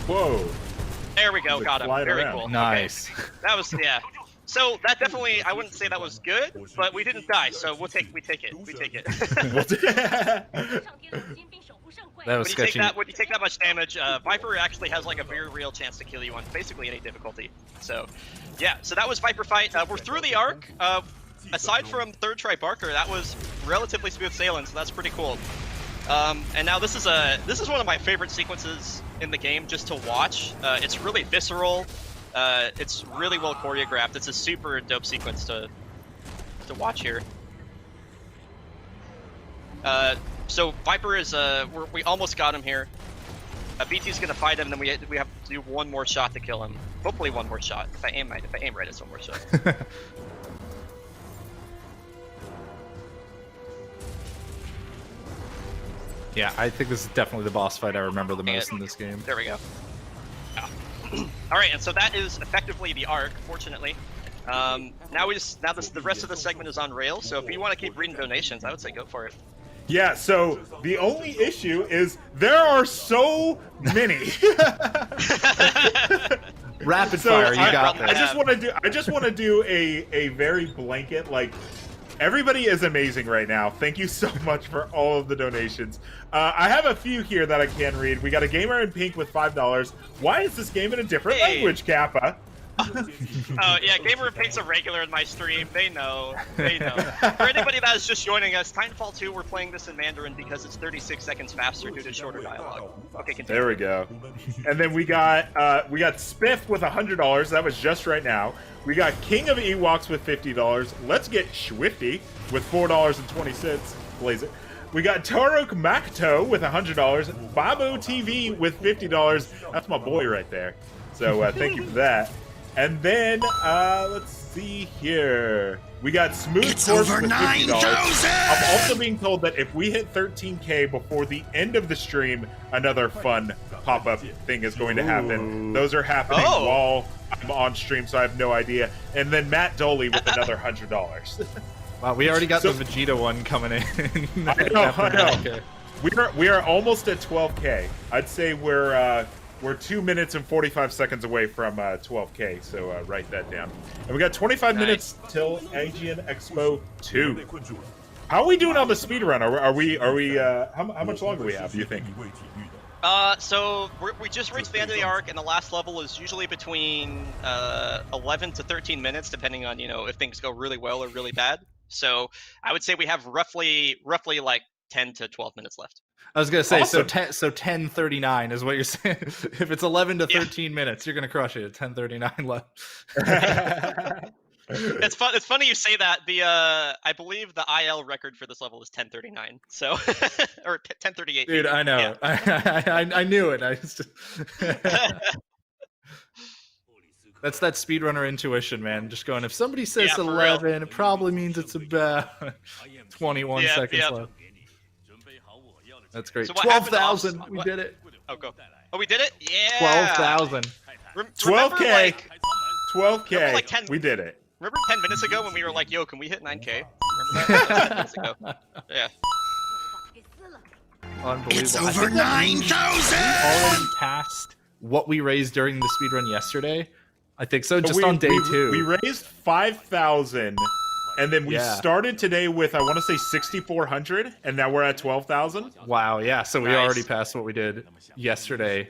Speaker 1: Whoa.
Speaker 3: There we go.
Speaker 1: Like
Speaker 3: Got him. Very cool.
Speaker 2: Nice.
Speaker 3: Okay. That was, yeah. So that definitely, I wouldn't say that was good, but we didn't die, so we take it. We take it.
Speaker 2: That was sketchy.
Speaker 3: When you take that much damage, Viper actually has like a very real chance to kill you on basically any difficulty. So, yeah. So that was Viper Fight. We're through the arc. Aside from third try Barker, that was relatively smooth sailing, so that's pretty cool. And now this is one of my favorite sequences in the game just to watch. It's really visceral. It's really well choreographed. It's a super dope sequence to watch here. So Viper is we almost got him here. BT's gonna fight him, and then we have to do one more shot to kill him. Hopefully one more shot. If I aim right, it's one more shot.
Speaker 2: Yeah, I think this is definitely the boss fight I remember the most in this game.
Speaker 3: There we go. Yeah. All right, and so that is effectively the arc. Fortunately, the rest of the segment is on rails. So if you want to keep reading donations, I would say go for it.
Speaker 1: Yeah, so the only issue is there are so many.
Speaker 2: Rapid fire, you got this.
Speaker 1: I just want to do a very blanket, like, everybody is amazing right now. Thank you so much for all of the donations. I have a few here that I can read. We got a gamer in pink with $5. Why is this game in a different language, Kappa?
Speaker 3: Oh yeah, Gamer in Pink's a regular in my stream. They know. For anybody that is just joining us, Titanfall 2, we're playing this in Mandarin because it's 36 seconds faster due to shorter dialogue. Okay, continue.
Speaker 1: There we go. And then we got Spiff with $100. That was just right now. We got King of Ewoks with $50. Let's get Swifty with $4.20. Blaze it. We got Torok Makto with $100. Babu TV with $50. That's my boy right there. So thank you for that. And then let's see here. We got Smooth
Speaker 4: It's
Speaker 1: Corpse
Speaker 4: over
Speaker 1: with $50.
Speaker 4: 9,000!
Speaker 1: I'm also being told that if we hit 13K before the end of the stream, another fun pop-up thing is going to happen. Those are happening while I'm on stream, so I have no idea. And then Matt Doley with another $100.
Speaker 2: Wow, we already got the Vegeta one coming in.
Speaker 1: I know. We are almost at 12K. I'd say we're 2 minutes and 45 seconds away from 12K, so write that down. And we got 25 minutes till IGN Expo 2. How are we doing on the speedrun? Are we how much longer do we have, do you think?
Speaker 3: So we just reached the end of the arc, and the last level is usually between 11 to 13 minutes, depending on, if things go really well or really bad. So I would say we have roughly like 10 to 12 minutes left.
Speaker 2: I was gonna say,
Speaker 1: awesome.
Speaker 2: so 10:39 is what you're saying. If it's 11 to 13 minutes, you're gonna crush it. 10:39 left.
Speaker 3: It's funny you say that. I believe the IL record for this level is 10:39. So or 10:38.
Speaker 2: Dude, I know.
Speaker 3: Yeah.
Speaker 2: I knew it. That's that speedrunner intuition, man. Just going, if somebody says 11, it probably means it's about 21 seconds left. That's great.
Speaker 3: So
Speaker 2: 12,000. We did it.
Speaker 3: Oh, go. Oh, we did it? Yeah.
Speaker 2: 12,000.
Speaker 1: 12K. 12K.
Speaker 3: Like 10,
Speaker 1: we did it.
Speaker 3: Remember 10 minutes ago when we were like, yo, can we hit 9K? Remember that? 10 minutes ago. Yeah.
Speaker 2: Unbelievable.
Speaker 4: It's over 9,000!
Speaker 2: Already passed what we raised during the speedrun yesterday. I think so, just on day 2.
Speaker 1: We raised 5,000, And then we started today with, I want to say 6,400, and now we're at 12,000.
Speaker 2: Wow, yeah. So we already passed what we did yesterday.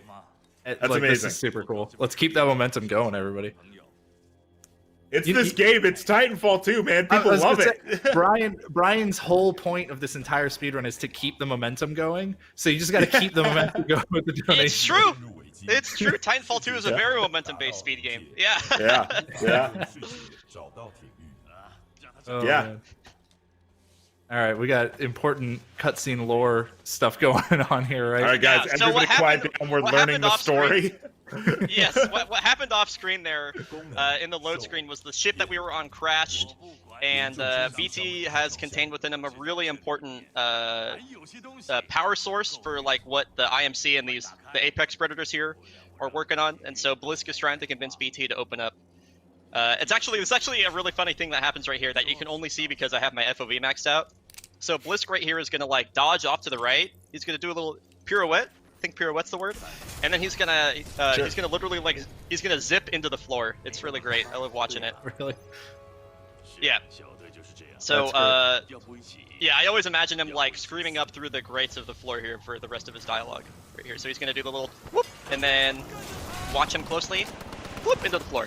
Speaker 1: That's amazing.
Speaker 2: This is super cool. Let's keep that momentum going, everybody.
Speaker 1: It's this game. It's Titanfall 2, man. People love it.
Speaker 2: Brian's whole point of this entire speedrun is to keep the momentum going. So you just got to keep the momentum going with the donation.
Speaker 3: It's true. It's true. Titanfall 2 is a very momentum-based speed game. Yeah.
Speaker 1: Yeah.
Speaker 2: Oh, man. All right, we got important cutscene lore stuff going on here, right?
Speaker 1: All right, guys, everybody quiet down. We're learning the story.
Speaker 3: Yes, what happened off screen there in the load screen was the ship that we were on crashed, and BT has contained within him a really important power source for like what the IMC and the Apex Predators here are working on, and so Blisk is trying to convince BT to open up. It's actually a really funny thing that happens right here that you can only see because I have my FOV maxed out. So Blisk right here is gonna like dodge off to the right. He's gonna do a little pirouette. I think pirouette's the word. And then he's gonna literally like he's gonna zip into the floor. It's really great. I love watching it.
Speaker 2: Really?
Speaker 3: Yeah. So yeah, I always imagine him like screaming up through the grates of the floor here for the rest of his dialogue right here. So he's gonna do the little whoop and then watch him closely, whoop into the floor.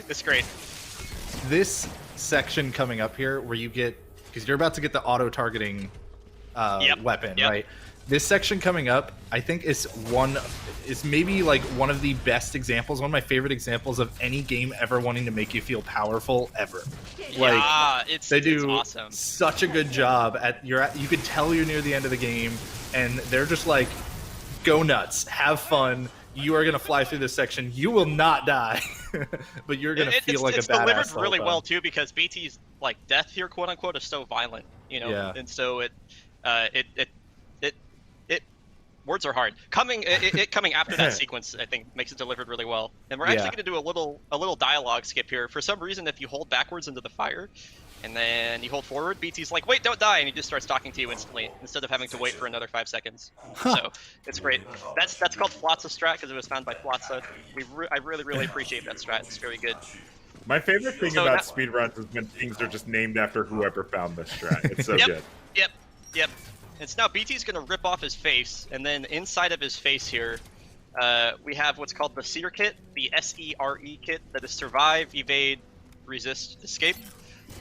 Speaker 3: It's great.
Speaker 2: This section coming up here where you get, because you're about to get the auto targeting weapon, right? This section coming up, I think is maybe like one of the best examples, one of my favorite examples of any game ever wanting to make you feel powerful ever. Like they do
Speaker 3: awesome.
Speaker 2: Such a good job you could tell you're near the end of the game and they're just like, go nuts, have fun. You are gonna fly through this section. You will not die, but you're gonna feel like a badass.
Speaker 3: It's delivered really well too because BT's like death here, quote unquote, is so violent, you know, and so it words are hard. Coming after that sequence, I think makes it delivered really well. And we're actually gonna do a little dialogue skip here. For some reason, if you hold backwards into the fire, and then you hold forward, BT's like, wait, don't die, and he just starts talking to you instantly, instead of having to wait for another 5 seconds. So, it's great. That's called Floatza strat, because it was found by Floatza. I really appreciate that strat. It's very good.
Speaker 1: My favorite thing about speedruns is when things are just named after whoever found this strat. It's so good.
Speaker 3: Yep. And so now BT's going to rip off his face, and then inside of his face here, we have what's called the SERE kit, the SERE kit, that is Survive, Evade, Resist, Escape.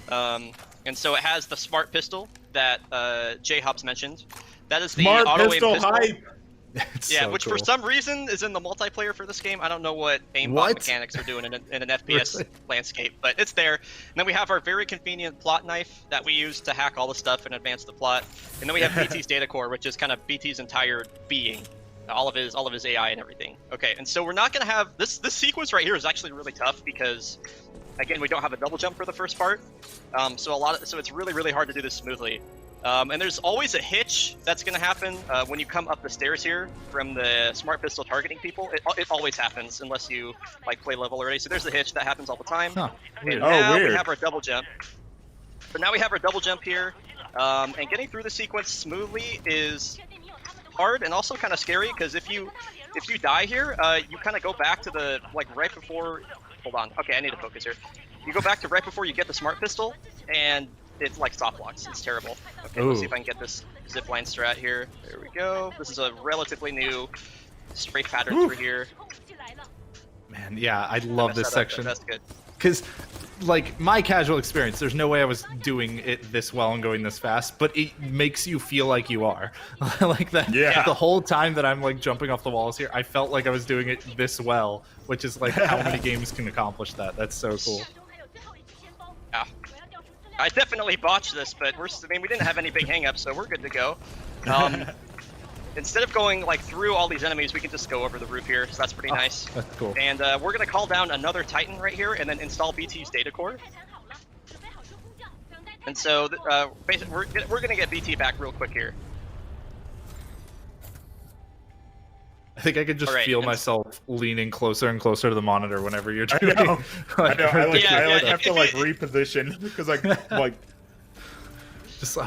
Speaker 3: And so it has the smart pistol that J-Hops mentioned. That is the auto-aim pistol. Hype. Yeah, which for some reason is in the multiplayer for this game. I don't know what aimbot mechanics are doing in an FPS landscape, but it's there. And then we have our very convenient plot knife that we use to hack all the stuff and advance the plot. And then we have BT's data core, which is kind of BT's entire being, all of his AI and everything. Okay, and so we're not gonna have this sequence right here is actually really tough because, again, we don't have a double jump for the first part, so it's really hard to do this smoothly. And there's always a hitch that's going to happen when you come up the stairs here from the smart pistol targeting people. It always happens unless you like play level already. So there's a hitch that happens all the time.
Speaker 2: Huh.
Speaker 3: And now we have our double jump. But now we have our double jump here, and getting through the sequence smoothly is hard and also kind of scary because if you die here, you kind of go back to the right before. Hold on. Okay, I need to focus here. You go back to right before you get the smart pistol, and it's like soft locks. It's terrible. Okay, let's see if I can get this zipline strat here. There we go. This is a relatively new strafe pattern through here.
Speaker 2: Man, yeah, I love this section.
Speaker 3: That's good.
Speaker 2: Because, like, my casual experience, there's no way I was doing it this well and going this fast, but it makes you feel like you are. Like that. Yeah. The whole time that I'm, like, jumping off the walls here, I felt like I was doing it this well, which is, like, how many games can accomplish that. That's so cool.
Speaker 3: Yeah. I definitely botched this, but we didn't have any big hangups, so we're good to go. Instead of going like through all these enemies, we can just go over the roof here, so that's pretty nice.
Speaker 2: That's cool.
Speaker 3: And we're gonna call down another Titan right here, and then install BT's data core. And so basically, we're gonna get BT back real quick here.
Speaker 2: I think I could just feel myself leaning closer and closer to the monitor whenever you're doing.
Speaker 1: I know. I have to reposition because just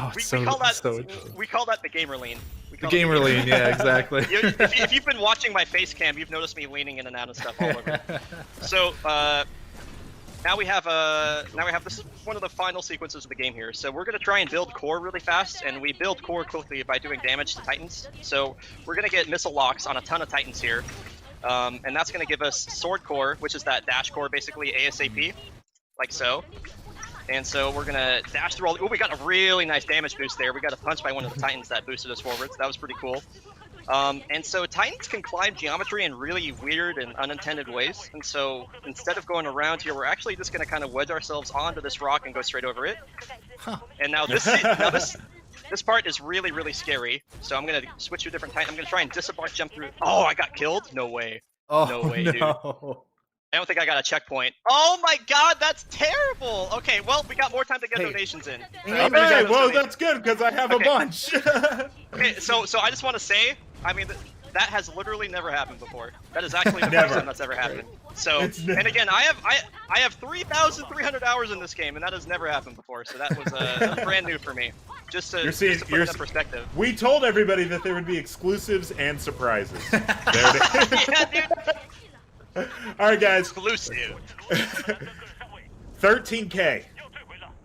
Speaker 3: we call that the gamer lean.
Speaker 2: The gamer lean, yeah, exactly.
Speaker 3: If you've been watching my face cam, you've noticed me leaning in and out of stuff all over. So now we have this is one of the final sequences of the game here. So we're gonna try and build core really fast, and we build core quickly by doing damage to Titans. So we're gonna get missile locks on a ton of Titans here, and that's gonna give us sword core, which is that dash core basically ASAP, like so. And so we're gonna dash through all. Oh, we got a really nice damage boost there. We got a punch by one of the Titans that boosted us forward. So that was pretty cool. And so Titans can climb geometry in really weird and unintended ways. And so instead of going around here, we're actually just gonna kind of wedge ourselves onto this rock and go straight over it.
Speaker 2: Huh.
Speaker 3: And now this part is really, really scary. So I'm gonna switch to a different Titan. I'm gonna try and disembark jump through. Oh, I got killed? No way.
Speaker 2: Oh,
Speaker 3: no way, dude.
Speaker 2: no.
Speaker 3: I don't think I got a checkpoint. Oh my god, that's terrible! Okay, well, we got more time to get donations in.
Speaker 1: Okay, well, that's good, because I have a bunch.
Speaker 3: Okay, so I just want to say, I mean, that has literally never happened before. That is actually the first time that's ever happened. So, and again, I have 3,300 hours in this game, and that has never happened before, so that was brand new for me. Just to put it in perspective.
Speaker 1: We told everybody that there would be exclusives and surprises. There it is.
Speaker 3: Yeah, dude.
Speaker 1: All right, guys.
Speaker 3: Exclusive.
Speaker 1: 13K,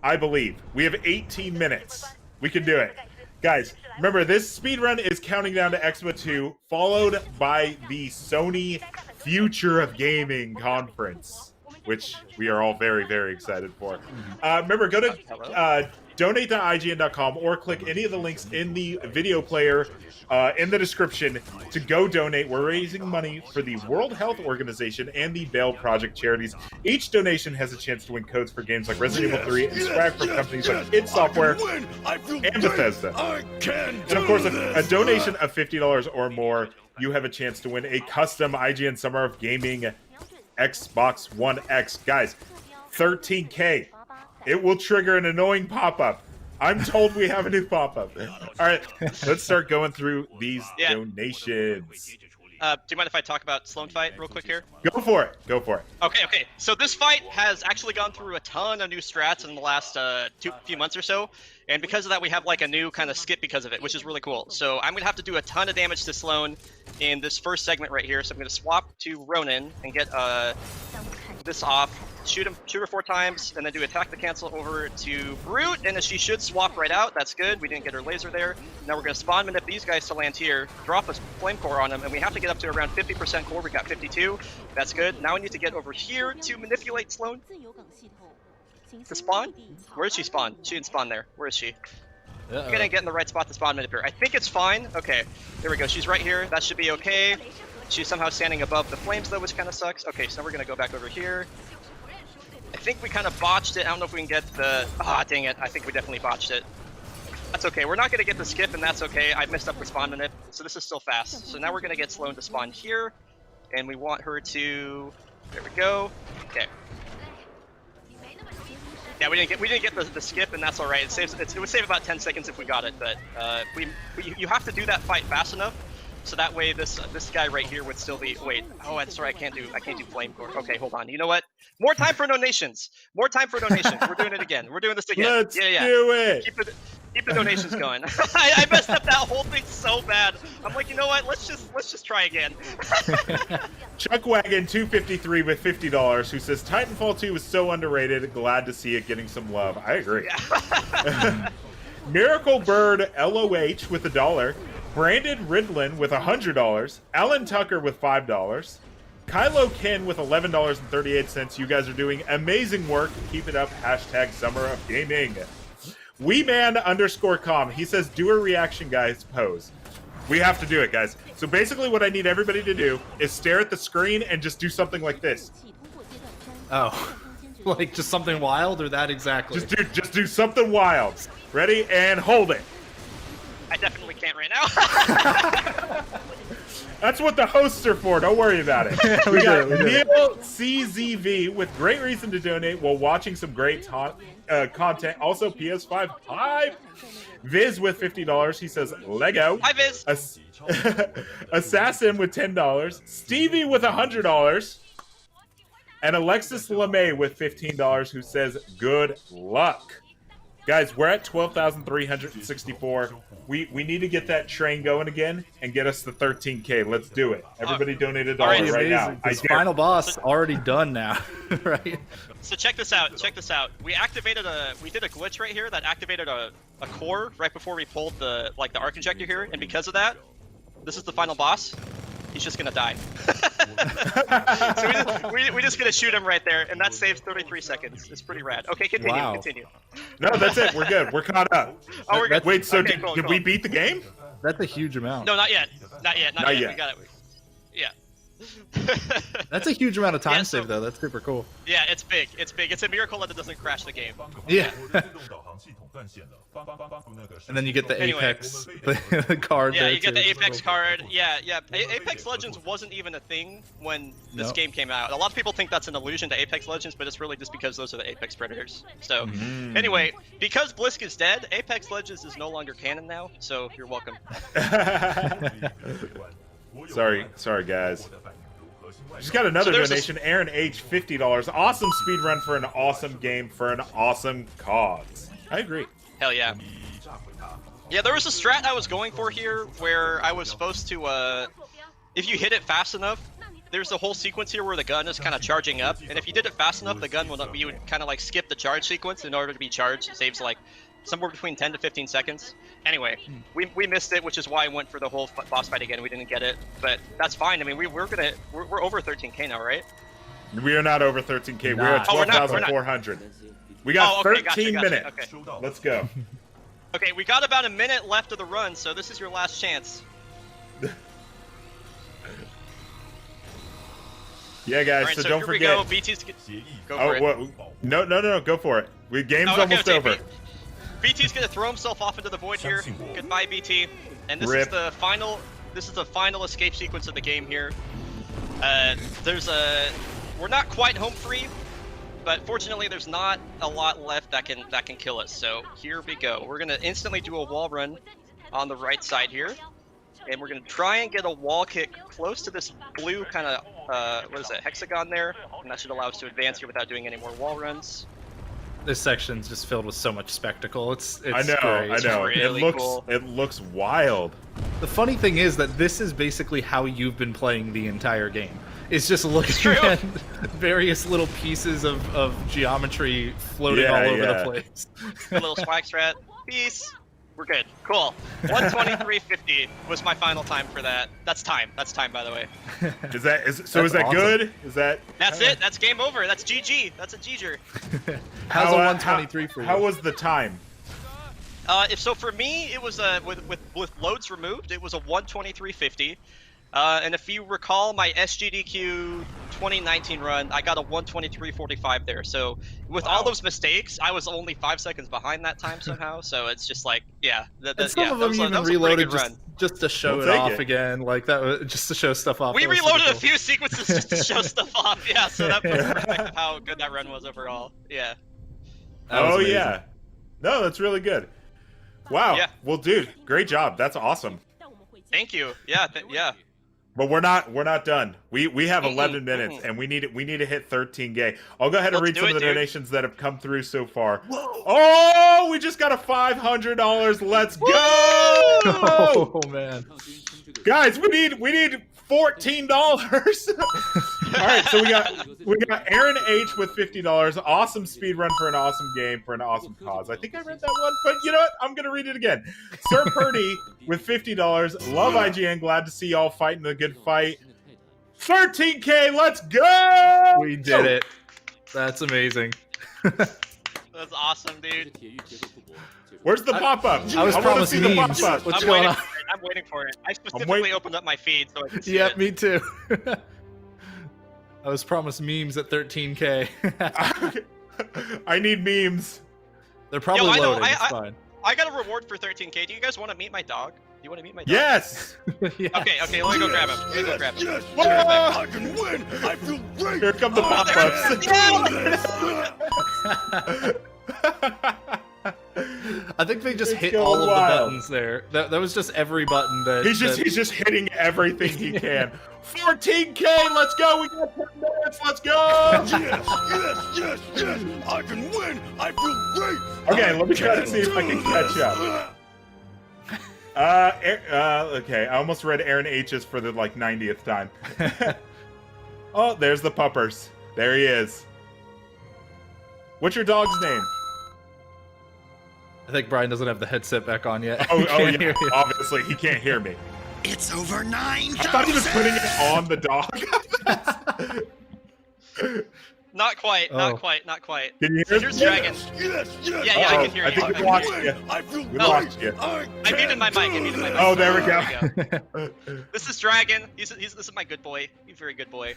Speaker 1: I believe. We have 18 minutes. We can do it. Guys, remember, this speedrun is counting down to Expo 2, followed by the Sony Future of Gaming conference, which we are all very, very excited for. Remember, go to donate.ign.com or click any of the links in the video player in the description to go donate. We're raising money for the World Health Organization and the Bail Project charities. Each donation has a chance to win codes for games like Resident Evil 3 and swag from companies like id Software and Bethesda. And of course, a donation of $50 or more, you have a chance to win a custom IGN Summer of Gaming Xbox One X. Guys, 13K. It will trigger an annoying pop-up. I'm told we have a new pop-up. All right, let's start going through these donations.
Speaker 3: Do you mind if I talk about Sloan Fight real quick here?
Speaker 1: Go for it. Go for it.
Speaker 3: Okay. So this fight has actually gone through a ton of new strats in the last few months or so. And because of that, we have like a new kind of skip because of it, which is really cool. So I'm going to have to do a ton of damage to Sloan in this first segment right here. So I'm going to swap to Ronin and get this off. Shoot her 4 times, and then do attack the cancel over to Brute, and she should swap right out. That's good. We didn't get her laser there. Now we're going to spawn manip these guys to land here, drop a flame core on them, and we have to get up to around 50% core. We got 52. That's good. Now we need to get over here to manipulate Sloan. To spawn? Where did she spawn? She didn't spawn there. Where is she? I'm gonna get in the right spot to spawn manip her. I think it's fine. Okay, there we go. She's right here. That should be okay. She's somehow standing above the flames though, which kind of sucks. Okay, so now we're gonna go back over here. I think we kind of botched it. I don't know if we can get the... Ah, dang it. I think we definitely botched it. That's okay. We're not going to get the skip, and that's okay. I messed up with spawn manip, so this is still fast. So now we're going to get Sloan to spawn here, and we want her to... There we go. Okay. Yeah, we didn't get the skip, and that's all right. It would save about 10 seconds if we got it, but you have to do that fight fast enough. So that way, this guy right here would still be. Wait, oh, that's right. I can't do flame core. Okay, hold on. You know what? More time for donations. More time for donations. We're doing it again. We're doing this again.
Speaker 1: Let's do it.
Speaker 3: Keep the donations going. I messed up that whole thing so bad. I'm like, you know what? Let's just try again.
Speaker 1: Chuckwagon 253 with $50 who says Titanfall 2 is so underrated. Glad to see it getting some love. I agree.
Speaker 3: Yeah.
Speaker 1: Miracle Bird LOH with $1. Brandon Ridlin with $100, Alan Tucker with $5, Kylo Ken with $11.38. You guys are doing amazing work. Keep it up. Hashtag Summer of Gaming. WeMan_com. He says, do a reaction, guys, pose. We have to do it, guys. So basically what I need everybody to do is stare at the screen and just do something like this.
Speaker 2: Oh, like just something wild or that exactly?
Speaker 1: Just do something wild. Ready? And hold it.
Speaker 3: I definitely can't right now.
Speaker 1: That's what the hosts are for. Don't worry about it. We got Neil CZV with great reason to donate while watching some great content. Also, PS5 Hype. Viz with $50. He says Lego.
Speaker 3: Hi, Viz.
Speaker 1: Assassin with $10. Stevie with $100. And Alexis LeMay with $15, who says good luck. Guys, we're at 12,364. We need to get that train going again and get us to 13K. Let's do it. Everybody donate $1 right now.
Speaker 2: This final boss already done now, right?
Speaker 3: So check this out. Check this out. We did a glitch right here that activated a core right before we pulled the arc injector here, and because of that, this is the final boss. He's just gonna die. So we just gonna shoot him right there, and that saves 33 seconds. It's pretty rad. Okay, continue.
Speaker 1: No, that's it. We're good. We're caught up.
Speaker 3: Oh, we're good.
Speaker 1: Wait, so
Speaker 3: okay,
Speaker 1: did we beat the game?
Speaker 2: That's a huge amount.
Speaker 3: No, not yet. Not yet. We got it. Yeah.
Speaker 2: That's a huge amount of time save, though. That's super cool.
Speaker 3: Yeah, it's big. It's big. It's a miracle that it doesn't crash the game.
Speaker 2: Yeah. And then you get the Apex card.
Speaker 3: Yeah,
Speaker 2: there
Speaker 3: you get
Speaker 2: too.
Speaker 3: the Apex card. Yeah. Apex Legends wasn't even a thing when this game came out. A lot of people think that's an allusion to Apex Legends, but it's really just because those are the Apex Predators. So, anyway, because Blisk is dead, Apex Legends is no longer canon now. So you're welcome.
Speaker 1: Sorry, guys. Just got another donation. Aaron H, $50. Awesome speed run for an awesome game for an awesome cause. I agree.
Speaker 3: Hell yeah. Yeah, there was a strat I was going for here where I was supposed to, if you hit it fast enough, there's a whole sequence here where the gun is kind of charging up, and if you did it fast enough, the gun you would kind of like skip the charge sequence in order to be charged. It saves like somewhere between 10 to 15 seconds. Anyway, we missed it, which is why I went for the whole boss fight again. We didn't get it, but that's fine. I mean, we're over 13K now, right?
Speaker 1: We are not over 13K. We're at 12,400. We got 13 minutes. Okay. Let's go.
Speaker 3: Okay, we got about a minute left of the run, so this is your last chance.
Speaker 1: Yeah, guys.
Speaker 3: Right,
Speaker 1: so
Speaker 3: so
Speaker 1: don't
Speaker 3: here
Speaker 1: forget.
Speaker 3: We go. BT's go for it.
Speaker 1: Well, no. Go for it. Game's almost over.
Speaker 3: BT's gonna throw himself off into the void here. Goodbye, BT. And this is the final. This is the final escape sequence of the game here. We're not quite home free, but fortunately, there's not a lot left that can kill us. So here we go. We're gonna instantly do a wall run on the right side here, and we're gonna try and get a wall kick close to this blue kind of what is it, hexagon there, and that should allow us to advance here without doing any more wall runs.
Speaker 2: This section's just filled with so much spectacle. It's
Speaker 1: I know.
Speaker 2: great.
Speaker 3: Really cool.
Speaker 1: It looks wild.
Speaker 2: The funny thing is that this is basically how you've been playing the entire game. It's just looking at various little pieces of geometry floating all over the place.
Speaker 3: A little swag strat. Peace. We're good. Cool. 123.50 was my final time for that. That's time. That's time, by the way.
Speaker 1: Is that
Speaker 2: awesome.
Speaker 1: good? Is that?
Speaker 3: That's it. That's game over. That's GG. That's a GGer.
Speaker 2: How's a 123 for you?
Speaker 1: How was the time?
Speaker 3: So for me, it was with loads removed, it was a 123.50. And if you recall my SGDQ 2019 run, I got a 123.45 there. So with all those mistakes, I was only 5 seconds behind that time somehow. So it's just like, yeah.
Speaker 2: Some of them even reloaded just to show it off again, like that was just to show stuff off.
Speaker 3: We reloaded a few sequences just to show stuff off. Yeah, so that puts in perspective how good that run was overall. Yeah.
Speaker 1: Oh yeah. No, that's really good. Wow.
Speaker 3: Yeah.
Speaker 1: Well, dude, great job. That's awesome.
Speaker 3: Thank you. Yeah. Yeah.
Speaker 1: But we're not done. We have 11 minutes and we need to hit 13K. I'll go ahead and read some of the donations that have come through so far. Whoa. Oh, we just got a $500. Let's go!
Speaker 2: Oh man.
Speaker 1: Guys, we need $14. All right, so we got Aaron H with $50. Awesome speed run for an awesome game for an awesome cause. I think I read that one, but you know what? I'm gonna read it again. Sir Purdy with $50. Love IGN. Glad to see y'all fighting the good fight. 13K. Let's go!
Speaker 2: We did it. That's amazing.
Speaker 3: That's awesome, dude.
Speaker 1: Where's the pop-up?
Speaker 2: I was promised memes. What's going on?
Speaker 3: I'm waiting for it. I specifically opened up my feed so I can see
Speaker 2: yeah,
Speaker 3: it.
Speaker 2: me too. I was promised memes at 13K.
Speaker 1: I need memes.
Speaker 2: They're probably loading. It's fine.
Speaker 3: I got a reward for 13K. Do you guys want to meet my dog? Do you want to meet my dog?
Speaker 1: Yes!
Speaker 2: Yes.
Speaker 3: Okay, let me go grab him.
Speaker 4: Yes, I can win. I feel great.
Speaker 1: Here come the pop-ups.
Speaker 2: I think they just hit all of the buttons there. That was just every button that...
Speaker 1: He's just hitting everything he can. 14K, let's go! We got 10 minutes! minutes. Let's go.
Speaker 4: Yes. I can win. I feel great.
Speaker 1: Okay, let me try to see if I can catch up. Okay, I almost read Aaron H's for the like 90th time. Oh, there's the puppers. There he is. What's your dog's name?
Speaker 2: I think Brian doesn't have the headset back on yet.
Speaker 1: Oh yeah, obviously he can't hear me.
Speaker 4: It's over 9,000.
Speaker 1: I thought he was putting it on the dog.
Speaker 3: Not quite. Not quite.
Speaker 1: Can you hear
Speaker 3: Here's
Speaker 1: me?
Speaker 3: Dragon.
Speaker 4: Yes.
Speaker 3: Yeah, I can hear you.
Speaker 1: I think we lost you.
Speaker 4: I feel
Speaker 1: We lost you.
Speaker 3: I muted my mic.
Speaker 1: Oh, there we go.
Speaker 3: This is Dragon. This is my good boy. He's a very good boy.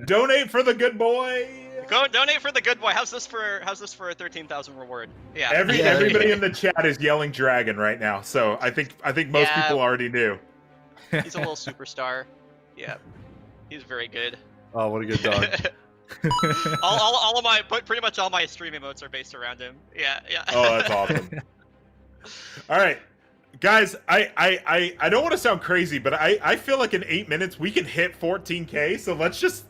Speaker 1: Donate for the good boy.
Speaker 3: Go donate for the good boy. How's this for a 13,000 reward? Yeah.
Speaker 1: Everybody in the chat is yelling dragon right now, so I think most people already knew.
Speaker 3: He's a little superstar. Yeah. He's very good.
Speaker 2: Oh, what a good dog.
Speaker 3: all of my pretty much all my stream emotes are based around him. Yeah.
Speaker 1: Oh, that's awesome. All right, guys, I don't want to sound crazy, but I feel like in 8 minutes we can hit 14K. So let's just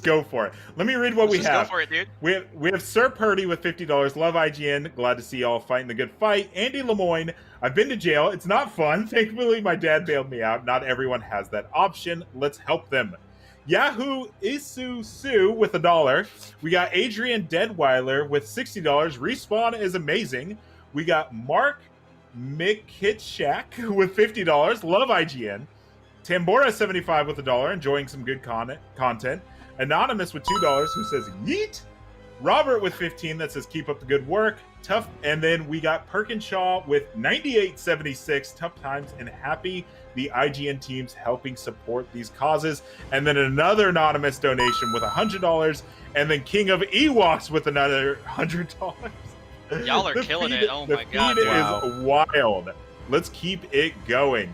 Speaker 1: go for it. Let me read what we have.
Speaker 3: Go for it, dude.
Speaker 1: We have Sir Purdy with $50. Love IGN. Glad to see y'all fighting the good fight. Andy Lemoyne. I've been to jail. It's not fun. Thankfully, my dad bailed me out. Not everyone has that option. Let's help them. Yahoo Isu Sue with $1. We got Adrian Deadweiler with $60. Respawn is amazing. We got Mark McKitschak with $50. Love IGN. Tambora 75 with $1. Enjoying some good content. Anonymous with $2 who says yeet. Robert with 15 that says keep up the good work. Tough. And then we got Perkinshaw with 98.76. Tough times and happy the IGN teams helping support these causes. And then another anonymous donation with $100. And then King of Ewoks with another $100.
Speaker 3: Y'all are killing it. Oh my god.
Speaker 1: The feed is wild. Let's keep it going.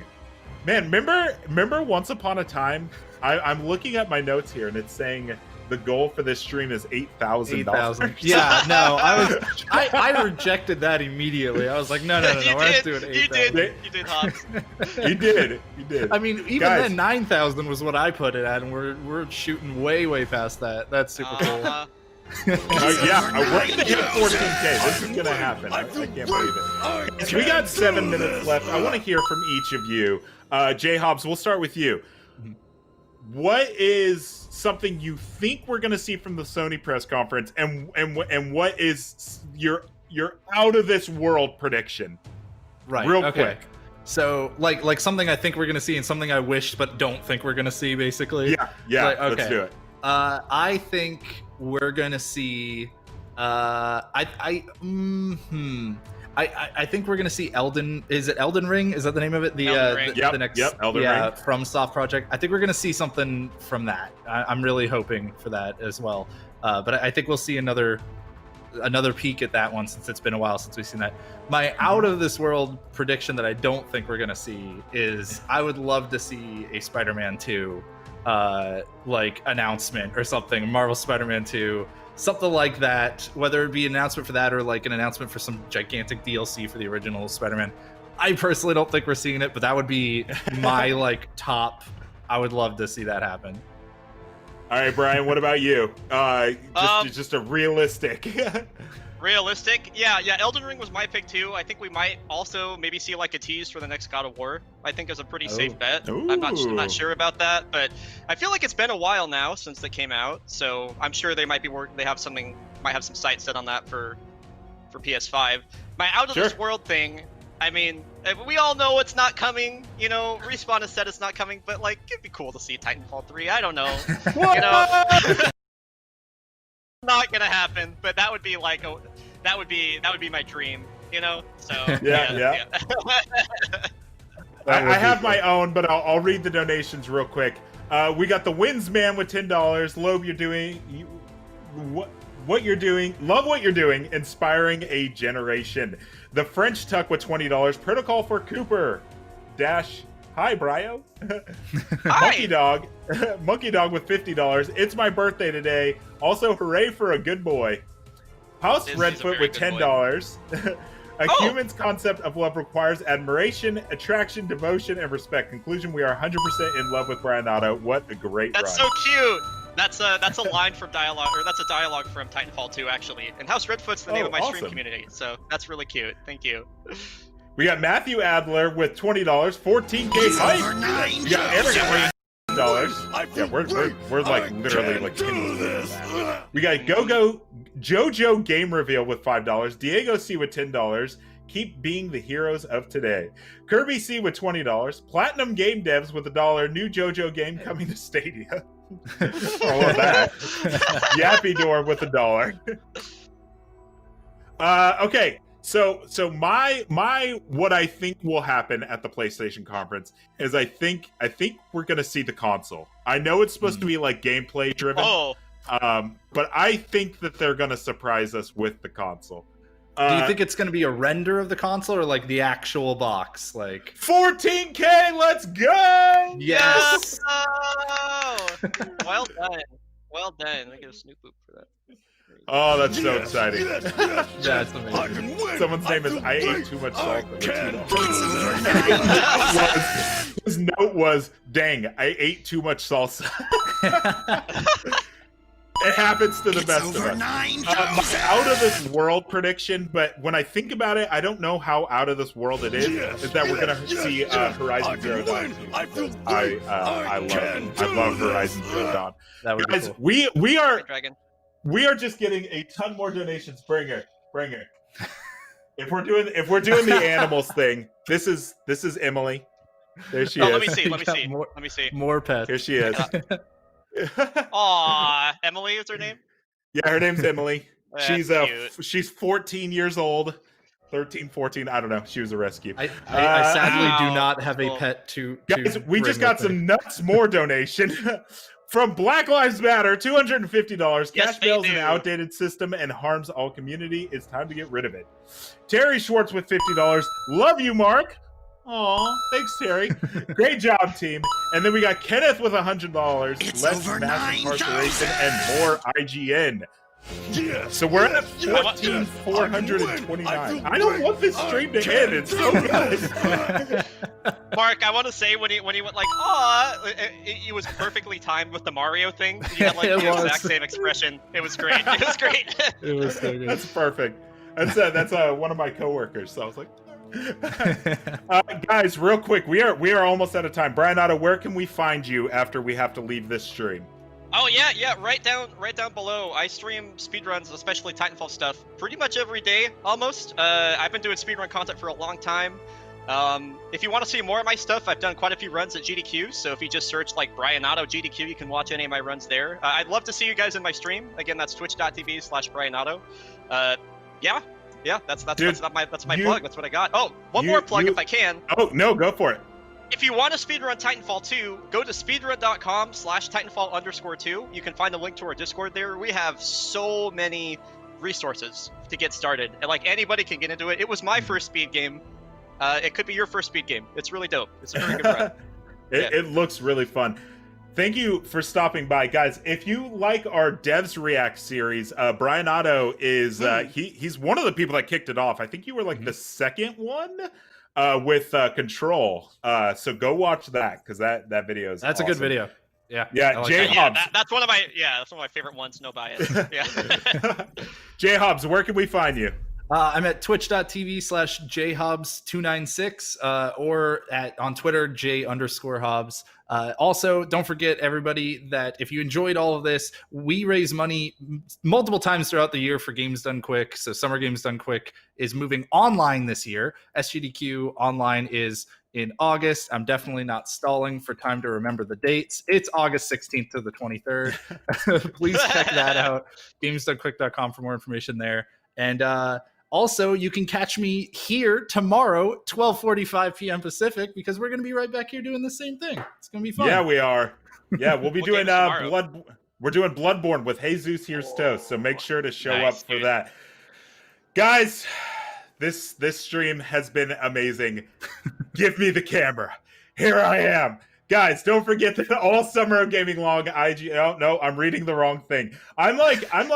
Speaker 1: Man, remember once upon a time, I'm looking at my notes here and it's saying the goal for this stream is $8,000.
Speaker 2: Yeah, no, I rejected that immediately. I was like, no, we're not doing 8,000.
Speaker 3: You did, Hobbs.
Speaker 1: You did.
Speaker 2: I mean, even
Speaker 1: Guys,
Speaker 2: then, 9,000 was what I put it at, and we're shooting way past that. That's super cool.
Speaker 1: Yeah, we're gonna hit 14K. This is gonna happen. I can't believe it. So we got 7 minutes left. I want to hear from each of you. J Hobbs, we'll start with you. What is something you think we're going to see from the Sony press conference, and what is your out of this world prediction?
Speaker 2: Right.
Speaker 1: Real quick.
Speaker 2: So like something I think we're going to see and something I wish but don't think we're going to see, basically.
Speaker 1: Yeah.
Speaker 2: Like, okay.
Speaker 1: Let's do it.
Speaker 2: I think we're going to see. I think we're gonna see Elden. Is it Elden Ring? Is that the name of it?
Speaker 3: Elden Ring.
Speaker 2: The next
Speaker 1: Elden Ring.
Speaker 2: From Soft Project. I think we're gonna see something from that. I'm really hoping for that as well. But I think we'll see another peek at that one since it's been a while since we've seen that. My out of this world prediction that I don't think we're gonna see is I would love to see a Spider-Man 2 like announcement or something. Marvel Spider-Man 2. Something like that, whether it be an announcement for that or like an announcement for some gigantic DLC for the original Spider-Man. I personally don't think we're seeing it, but that would be my like top. I would love to see that happen.
Speaker 1: All right, Brian, what about you? Just a realistic.
Speaker 3: Realistic? Yeah, Elden Ring was my pick too. I think we might also maybe see like a tease for the next God of War. I think is a pretty safe bet. I'm not sure about that, but I feel like it's been a while now since they came out, so I'm sure they might be might have some sights set on that for PS5. My out of this world thing, I mean, we all know it's not coming. You know, Respawn has said it's not coming, but like it'd be cool to see Titanfall 3. I don't know. You know. Not gonna happen, but that would be like that would be my dream, you know. So yeah.
Speaker 1: I have my own, but I'll read the donations real quick. We got the Windsman with $10. Loeb, you're doing what you're doing. Love what you're doing. Inspiring a generation. The French Tuck with $20. Protocol for Cooper. Dash. Hi, Bryo.
Speaker 3: Hi.
Speaker 1: Monkey Dog with $50. It's my birthday today. Also, hooray for a good boy. House Redfoot with $10. Human's concept of love requires admiration, attraction, devotion, and respect. Conclusion: we are 100% in love with Bryonato. What a great ride.
Speaker 3: That's so cute. That's a line from dialogue, or that's a dialogue from Titanfall 2 actually. And House Redfoot's the name of my stream community, so that's really cute. Thank you.
Speaker 1: We got Matthew Adler with $20, 14K hype. We got Eric with $10. Yeah, we're like literally like we got Jojo Game Reveal with $5. Diego C with $10. Keep being the heroes of today. Kirby C with $20. Platinum Game Devs with $1. New JoJo game coming to Stadia. All of that. Yappy Door with $1. Okay. So my what I think will happen at the PlayStation conference is I think we're gonna see the console. I know it's supposed to be like gameplay driven. But I think that they're gonna surprise us with the console.
Speaker 2: Do you think it's gonna be a render of the console or like the actual box? Like
Speaker 1: 14K, let's go!
Speaker 2: Yes!
Speaker 3: Well done. Well done. I get a Snoop Boop for that.
Speaker 1: Oh, that's so exciting.
Speaker 2: That's amazing.
Speaker 1: Someone's name is I ate too much salt. His note was, dang, I ate too much salsa. It happens to the best of us. My out of this world prediction, but when I think about it, I don't know how out of this world it is that we're gonna see Horizon Zero Dawn. I love Horizon Zero Dawn. Guys, cool. we are just getting a ton more donations. Bring her. If we're doing the animals thing, this is Emily. There she is.
Speaker 3: Let me see.
Speaker 2: More pets.
Speaker 1: Here she is.
Speaker 3: Aw, Emily is her name?
Speaker 1: Yeah, her name's Emily.
Speaker 3: That's
Speaker 1: She's 14 years old. 13, 14, I don't know. She was a rescue.
Speaker 2: I sadly do not have a pet to
Speaker 1: guys, we just got some nuts more donation. From Black Lives Matter, $250.
Speaker 3: Yes,
Speaker 1: Cash bails an outdated system and harms all community. It's time to get rid of it. Terry Schwartz with $50. Love you, Mark. Aw, thanks, Terry. Great job, team. And then we got Kenneth with $100. Less mass incarceration and more IGN.
Speaker 4: Yes,
Speaker 1: so we're at 14,429. I don't want this stream to end. It's so good.
Speaker 3: Mark, I want to say when he went like, "Aw," it was perfectly timed with the Mario thing. You had like the exact same expression. It was great. It was great.
Speaker 2: It was so good.
Speaker 1: That's perfect. That's one of my coworkers. So I was like, guys, real quick, we are almost out of time. Bryonato, where can we find you after we have to leave this stream?
Speaker 3: Oh yeah, right down below. I stream speedruns, especially Titanfall stuff, pretty much every day, almost. I've been doing speedrun content for a long time. If you want to see more of my stuff, I've done quite a few runs at GDQ, so if you just search like Bryonato GDQ, you can watch any of my runs there. I'd love to see you guys in my stream. Again, that's twitch.tv/Bryonato. Yeah, that's my plug. That's what I got. Oh, one more plug if I can.
Speaker 1: Oh no, go for it.
Speaker 3: If you want to speedrun Titanfall 2, go to speedrun.com/Titanfall_2. You can find the link to our Discord there. We have so many resources to get started, and like anybody can get into it. It was my first speed game. It could be your first speed game. It's really dope. It's a very good run.
Speaker 1: It looks really fun. Thank you for stopping by, guys. If you like our Devs React series, Bryonato is he's one of the people that kicked it off. I think you were like the second one. With Control, so go watch that because that video is awesome.
Speaker 2: A good video. Yeah,
Speaker 1: like Jay Hobbs.
Speaker 3: That's one of my favorite ones. No bias. Yeah.
Speaker 1: Jay Hobbs, where can we find you?
Speaker 2: I'm at twitch.tv/jhobbs296 or on Twitter J_Hobbs. Also, don't forget, everybody, that if you enjoyed all of this, we raise money multiple times throughout the year for Games Done Quick. So Summer Games Done Quick is moving online this year. SGDQ online is in August. I'm definitely not stalling for time to remember the dates. It's August 16th to the 23rd. Please check that out. GamesDoneQuick.com for more information there. And also, you can catch me here tomorrow, 12:45 p.m. Pacific, because we're going to be right back here doing the same thing. It's going to be fun.
Speaker 1: Yeah, we are. Yeah, we'll be doing Blood. We're doing Bloodborne with Jesus Here's Toast, so make sure to show up for that. Guys, this stream has been amazing. Give me the camera. Here I am. Guys, don't forget that all summer of gaming long IGN. Oh, no, I'm reading the wrong thing. I'm like out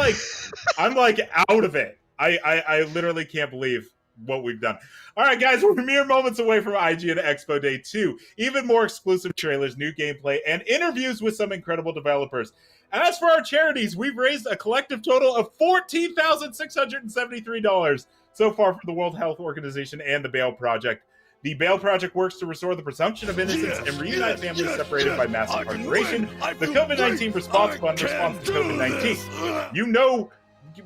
Speaker 1: of it. I literally can't believe what we've done. All right, guys, we're mere moments away from IGN Expo Day 2. Even more exclusive trailers, new gameplay, and interviews with some incredible developers. As for our charities, we've raised a collective total of $14,673 so far for the World Health Organization and the Bail Project. The Bail Project works to restore the presumption of innocence and reunite families separated by mass incarceration. The COVID-19 Response Fund responds to COVID-19. You know,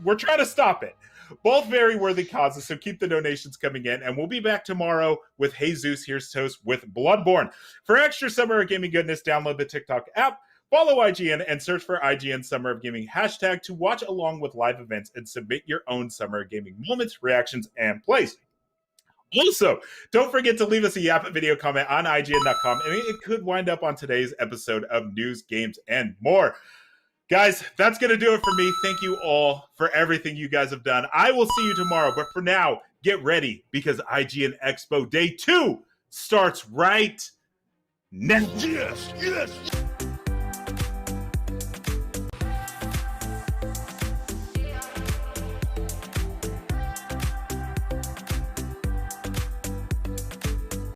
Speaker 1: we're trying to stop it. Both very worthy causes, so keep the donations coming in, and we'll be back tomorrow with Jesus Here's Toast with Bloodborne. For extra Summer of Gaming goodness, download the TikTok app, follow IGN, and search for IGN Summer of Gaming hashtag to watch along with live events and submit your own Summer of Gaming moments, reactions, and plays. Also, don't forget to leave us a Yap video comment on IGN.com, and it could wind up on today's episode of News, Games, and More. Guys, that's going to do it for me. Thank you all for everything you guys have done. I will see you tomorrow, but for now, get ready because IGN Expo Day 2 starts right now.
Speaker 4: Yes, yes.